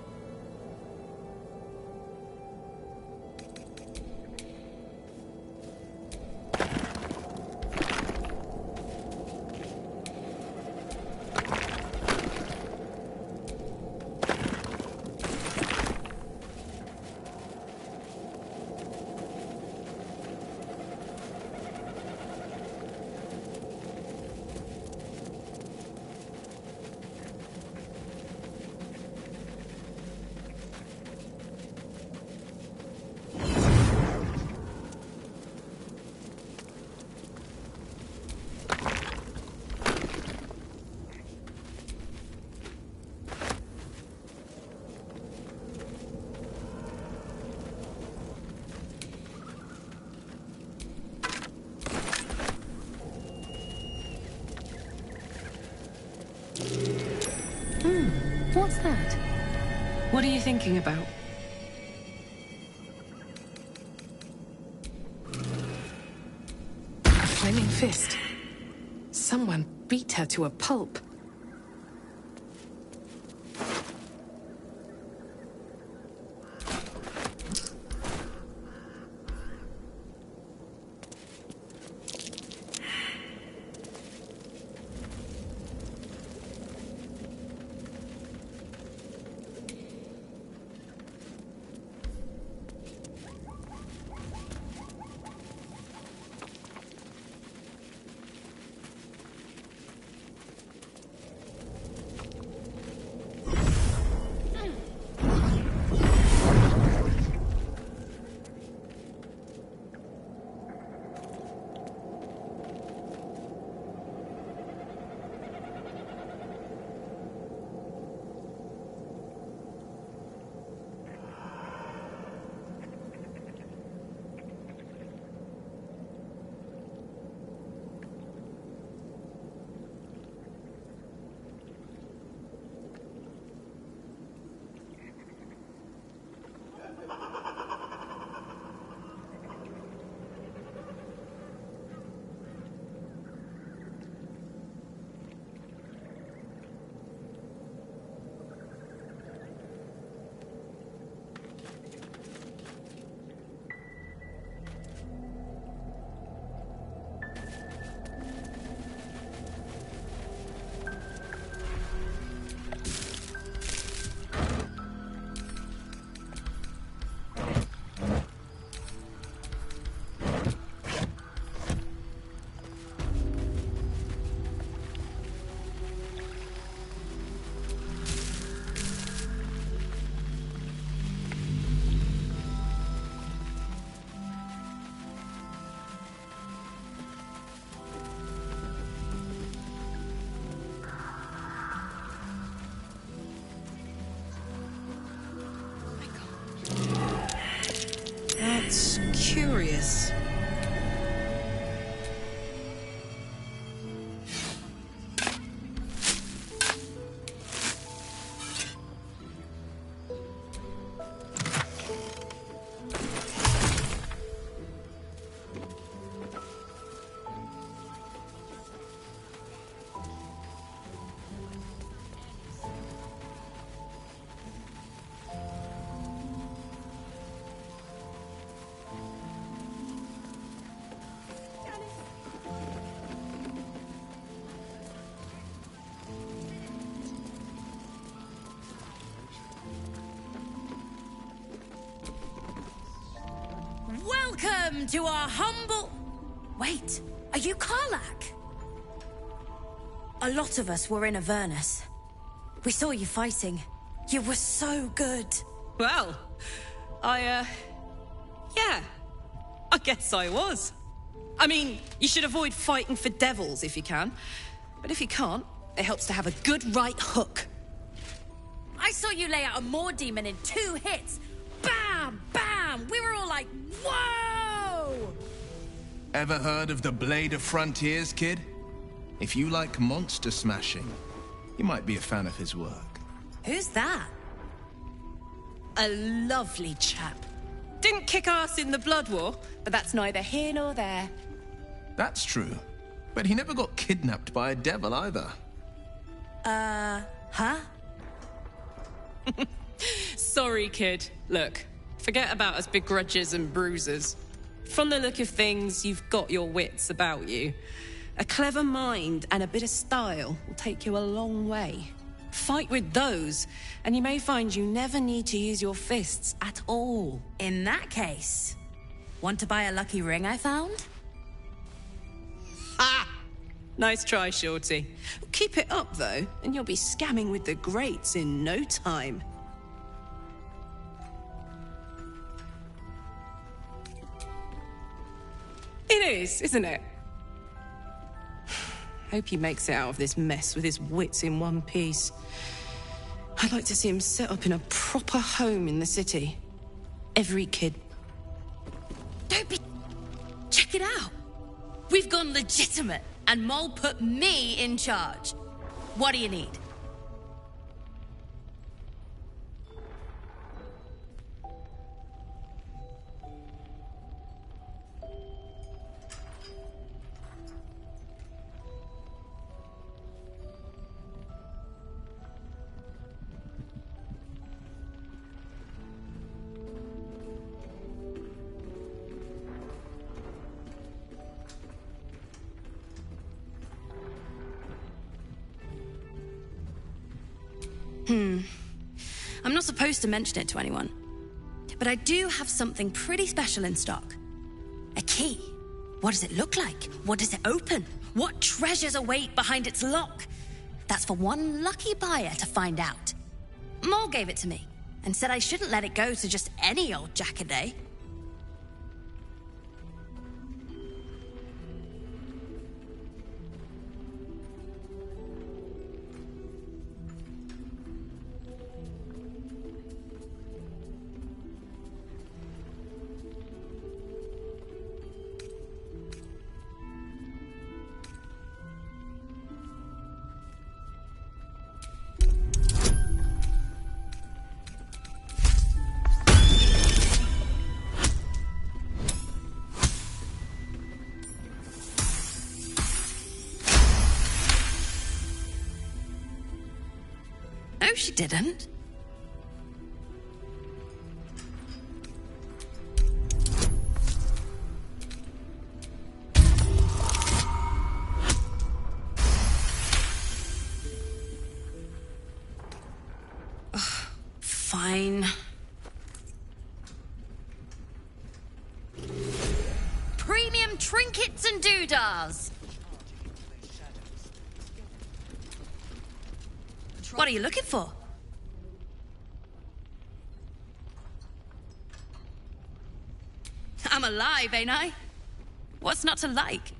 What's that? What are you thinking about? A flaming fist. Someone beat her to a pulp. curious. Welcome to our humble... Wait, are you Karlach? A lot of us were in Avernus. We saw you fighting. You were so good. Well, yeah, I guess I was. I mean, you should avoid fighting for devils if you can. But if you can't, it helps to have a good right hook. I saw you lay out a Moor demon in 2 hits. Bam! Bam! We were all like, whoa! Ever heard of the Blade of Frontiers, kid? If you like monster smashing, you might be a fan of his work. Who's that? A lovely chap. Didn't kick ass in the Blood War, but that's neither here nor there. That's true. But he never got kidnapped by a devil either. Huh? Sorry, kid. Look, forget about us begrudgers and bruisers. From the look of things, you've got your wits about you. A clever mind and a bit of style will take you a long way. Fight with those, and you may find you never need to use your fists at all. In that case, want to buy a lucky ring I found? Ha! Nice try, Shorty. Keep it up, though, and you'll be scamming with the greats in no time. It is, isn't it? Hope he makes it out of this mess with his wits in one piece. I'd like to see him set up in a proper home in the city. Every kid. Don't be... Check it out. We've gone legitimate, and Mole put me in charge. What do you need? I'm not supposed to mention it to anyone, but I do have something pretty special in stock. A key. What does it look like? What does it open? What treasures await behind its lock? That's for one lucky buyer to find out. Mole gave it to me and said I shouldn't let it go to just any old jackaday. No, she didn't. Ugh, fine. Premium trinkets and doodahs. What are you looking for? I'm alive, ain't I? What's not to like?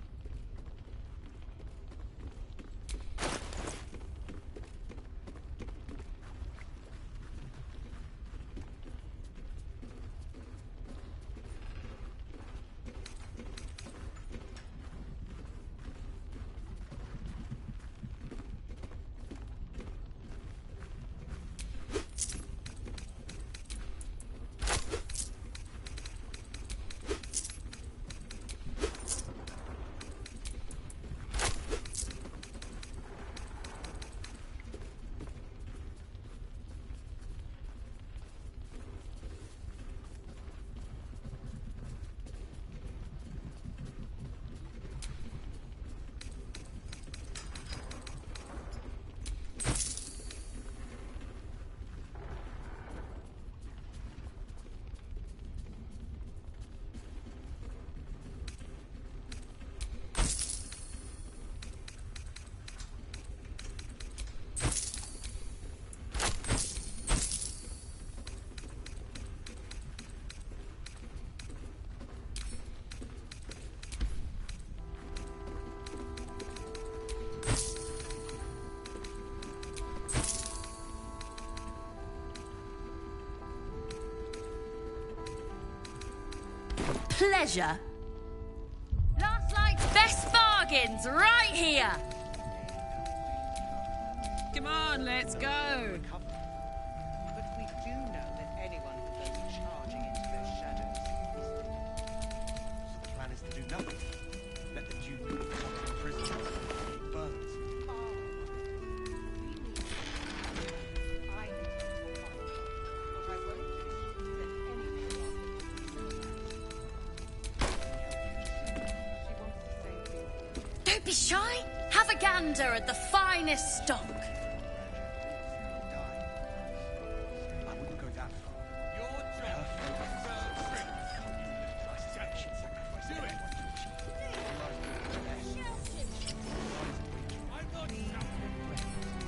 Pleasure? Last night's best bargains right here! Come on, let's go. But we do know that anyone who goes charging into those shadows is dead. So the plan is to do nothing. Let the Duke be locked in prison until he burns. Don't be shy. Have a gander at the finest stock. I wouldn't go that far. Your job do it.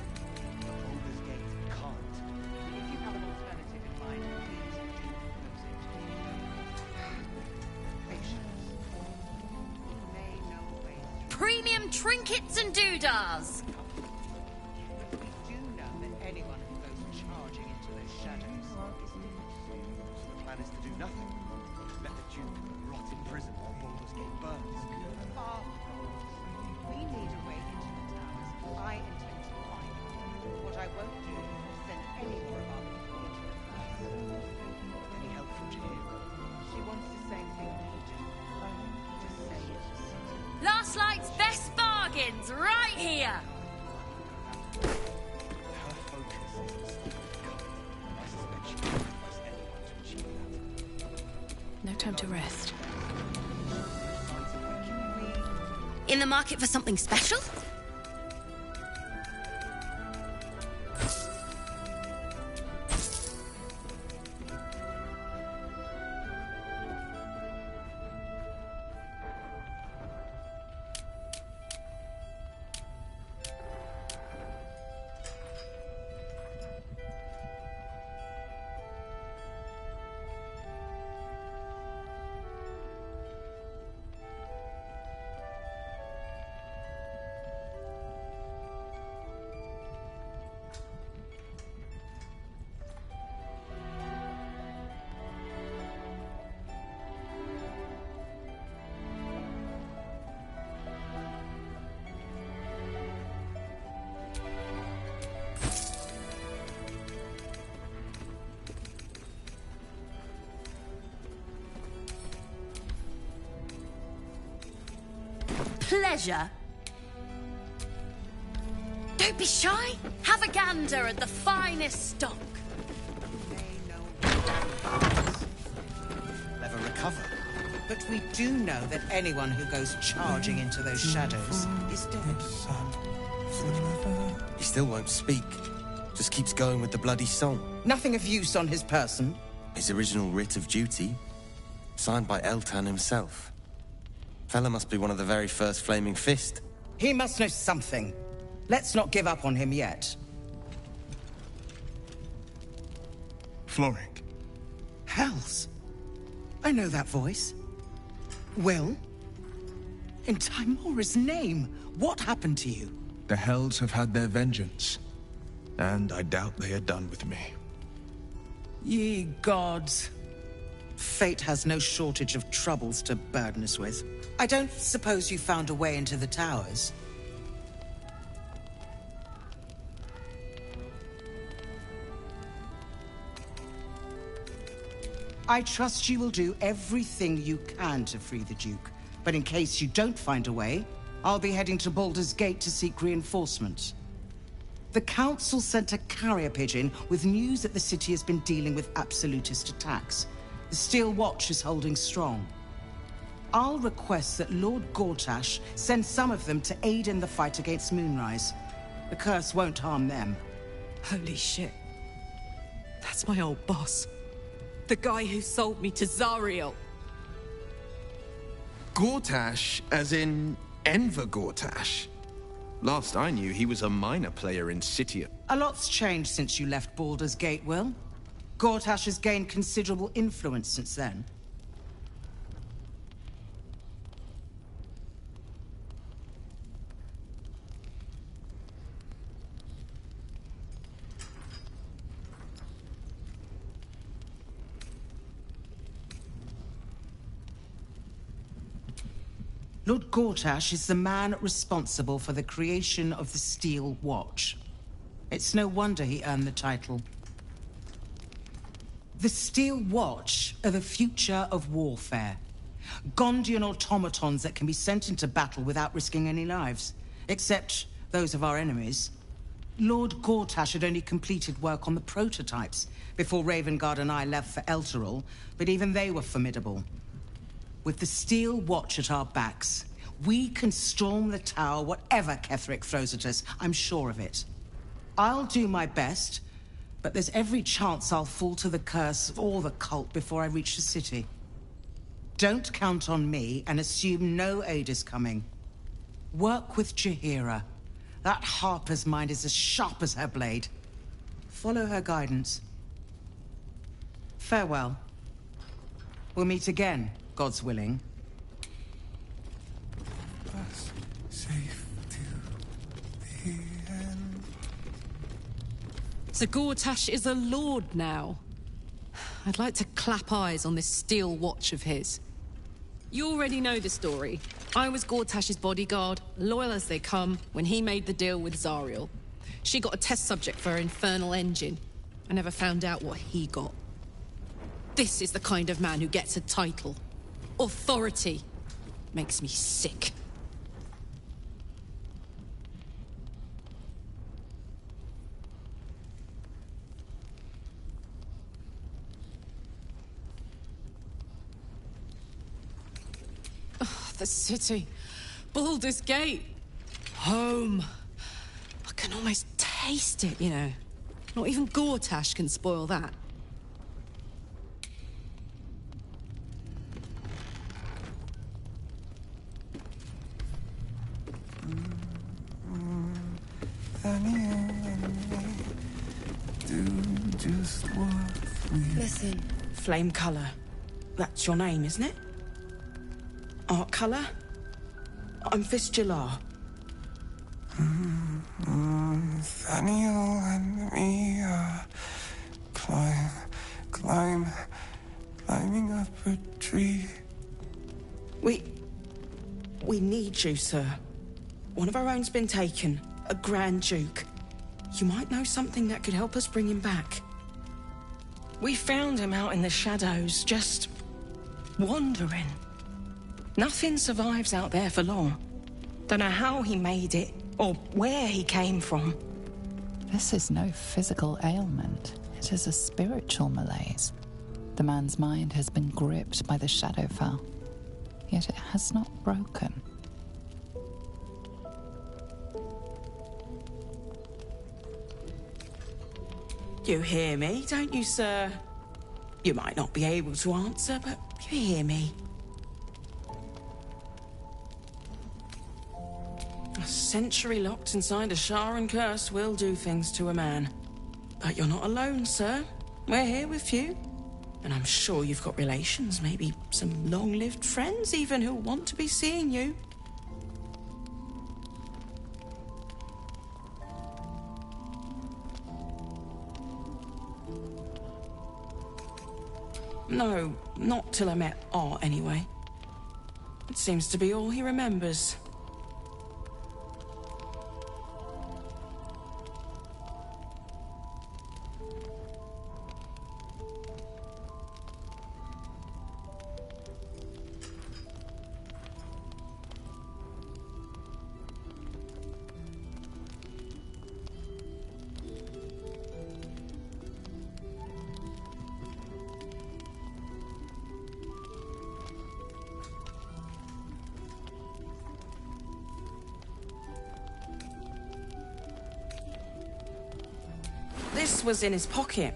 I'm not Balder's Gate can't. If you have an alternative in mind, please do propose it. Patience. We may know a way through. Premium trinkets and doodads. We do know that anyone who goes charging into those shadows is dead. So the plan is to do nothing. Let the Duke rot in prison while Baldur's Gate burns. Far from it. We need a way into the towers. I intend to find one. What I won't do is send any more of our people into the flats. Any help from Jahira? She wants the same thing we do. Just say it. Last night's best bargains right here. Her focus is on stopping the I suspect she won't trust anyone to achieve that. No time to rest. In the market for something special? Pleasure? Don't be shy. Have a gander at the finest stock. Never recover. But we do know that anyone who goes charging into those shadows is dead. He still won't speak. Just keeps going with the bloody song. Nothing of use on his person. His original writ of duty, signed by Eltan himself. Fella must be one of the very first Flaming Fist. He must know something. Let's not give up on him yet. Florink. Hells. I know that voice. Will? In Timora's name, what happened to you? The Hells have had their vengeance, and I doubt they are done with me. Ye gods. Fate has no shortage of troubles to burden us with. I don't suppose you found a way into the towers? I trust you will do everything you can to free the Duke. But in case you don't find a way, I'll be heading to Baldur's Gate to seek reinforcements. The Council sent a carrier pigeon with news that the city has been dealing with absolutist attacks. The Steel Watch is holding strong. I'll request that Lord Gortash send some of them to aid in the fight against Moonrise. The curse won't harm them. Holy shit. That's my old boss. The guy who sold me to Zariel. Gortash, as in Enver Gortash. Last I knew, he was a minor player in City. A lot's changed since you left Baldur's Gate, Will. Gortash has gained considerable influence since then. Lord Gortash is the man responsible for the creation of the Steel Watch. It's no wonder he earned the title. The Steel Watch are the future of warfare. Gondian automatons that can be sent into battle without risking any lives, except those of our enemies. Lord Gortash had only completed work on the prototypes before Ravengard and I left for Elturel, but even they were formidable. With the Steel Watch at our backs, we can storm the tower whatever Ketheric throws at us, I'm sure of it. I'll do my best, but there's every chance I'll fall to the curse or the cult before I reach the city. Don't count on me and assume no aid is coming. Work with Jaheira. That Harper's mind is as sharp as her blade. Follow her guidance. Farewell. We'll meet again, God's willing. Safe to the end. So Gortash is a lord now. I'd like to clap eyes on this Steel Watch of his. You already know the story. I was Gortash's bodyguard, loyal as they come, when he made the deal with Zariel. She got a test subject for her infernal engine. I never found out what he got. This is the kind of man who gets a title. Authority. Makes me sick. The city. Baldur's Gate. Home. I can almost taste it, you know. Not even Gortash can spoil that. Do just what we... Listen, Flame Colour. That's your name, isn't it? Art Colour? I'm Fistula. Nathaniel and me climbing up a tree. We need you, sir. One of our own's been taken, a Grand Duke. You might know something that could help us bring him back. We found him out in the shadows, just wandering. Nothing survives out there for long. Don't know how he made it, or where he came from. This is no physical ailment. It is a spiritual malaise. The man's mind has been gripped by the Shadowfell, yet it has not broken. You hear me, don't you, sir? You might not be able to answer, but you hear me. A century locked inside a Sharan curse will do things to a man. But you're not alone, sir. We're here with you. And I'm sure you've got relations, maybe some long-lived friends even, who'll want to be seeing you. No, not till I met Art, anyway. It seems to be all he remembers. This was in his pocket.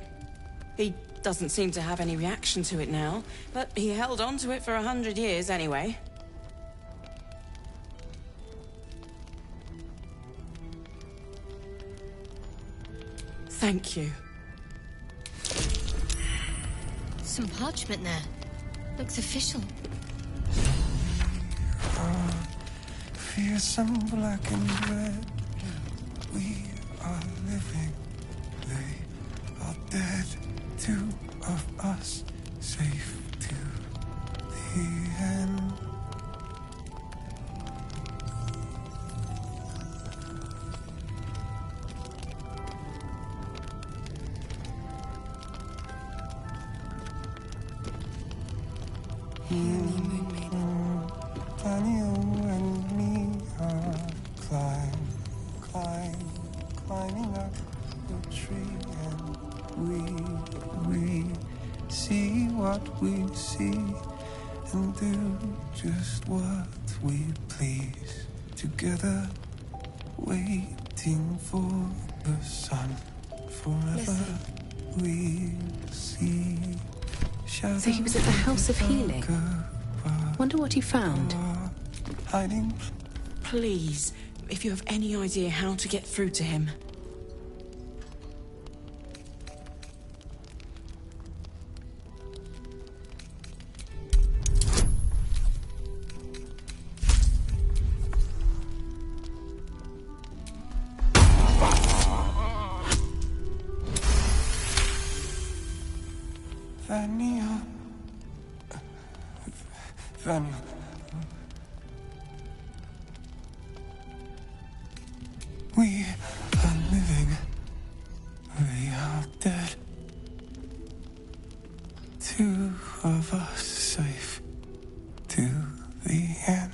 He doesn't seem to have any reaction to it now, but he held on to it for 100 years anyway. Thank you. Some parchment there. Looks official. Fearsome black and red. We are living. They are dead. Two of us safe to the end. Daniel and me are climbing up the tree, and we see what we see and do just what we please. Together, waiting for the sun. Forever we'll see. So he was at the House of Healing. Wonder what he found. Hiding. Please, if you have any idea how to get through to him. Daniel. We are living. We are dead. Two of us safe to the end.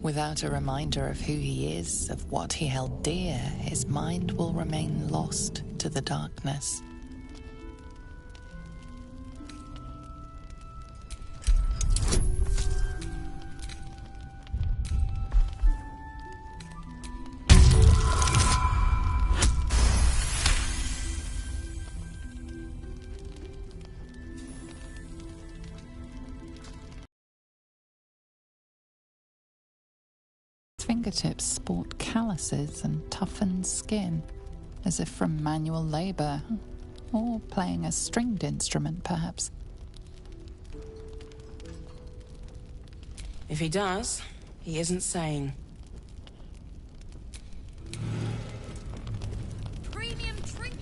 Without a reminder of who he is, of what he held dear, his mind will remain lost to the darkness. Fingertips sport calluses and toughened skin, as if from manual labor, or playing a stringed instrument, perhaps. If he does, he isn't sane. Premium trinket.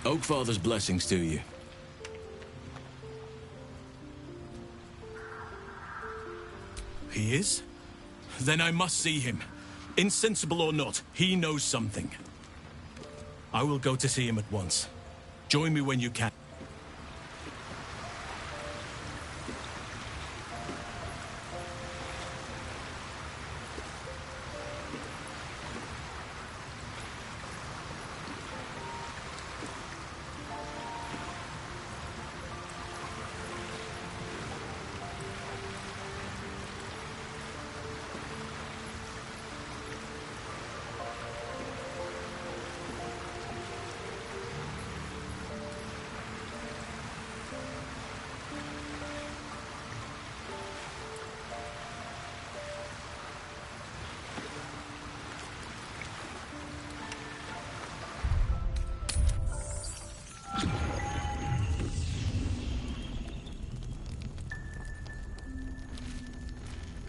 Oakfather's blessings to you. He is? Then I must see him. Insensible or not, he knows something. I will go to see him at once. Join me when you can.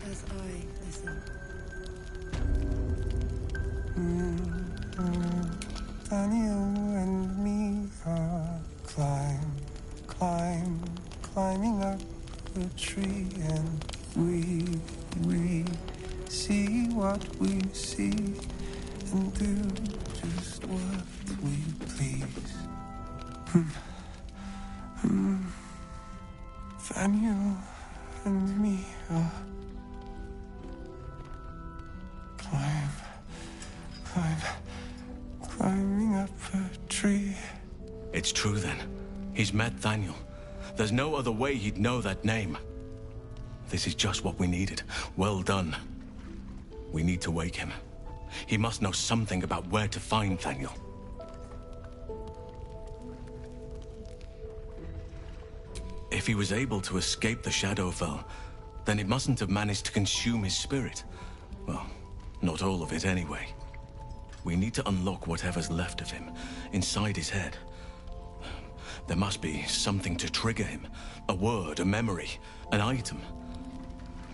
As I listen. Daniel and me are climbing up a tree, and we see what we see and do just what we please. Daniel and me are climbing up a tree. It's true then. He's met Daniel. There's no other way he'd know that name. This is just what we needed. Well done. We need to wake him. He must know something about where to find Daniel. If he was able to escape the Shadowfell, then it mustn't have managed to consume his spirit. Well, not all of it anyway. We need to unlock whatever's left of him, inside his head. There must be something to trigger him. A word, a memory, an item.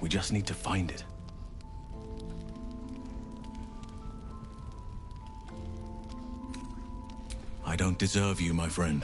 We just need to find it. I don't deserve you, my friend.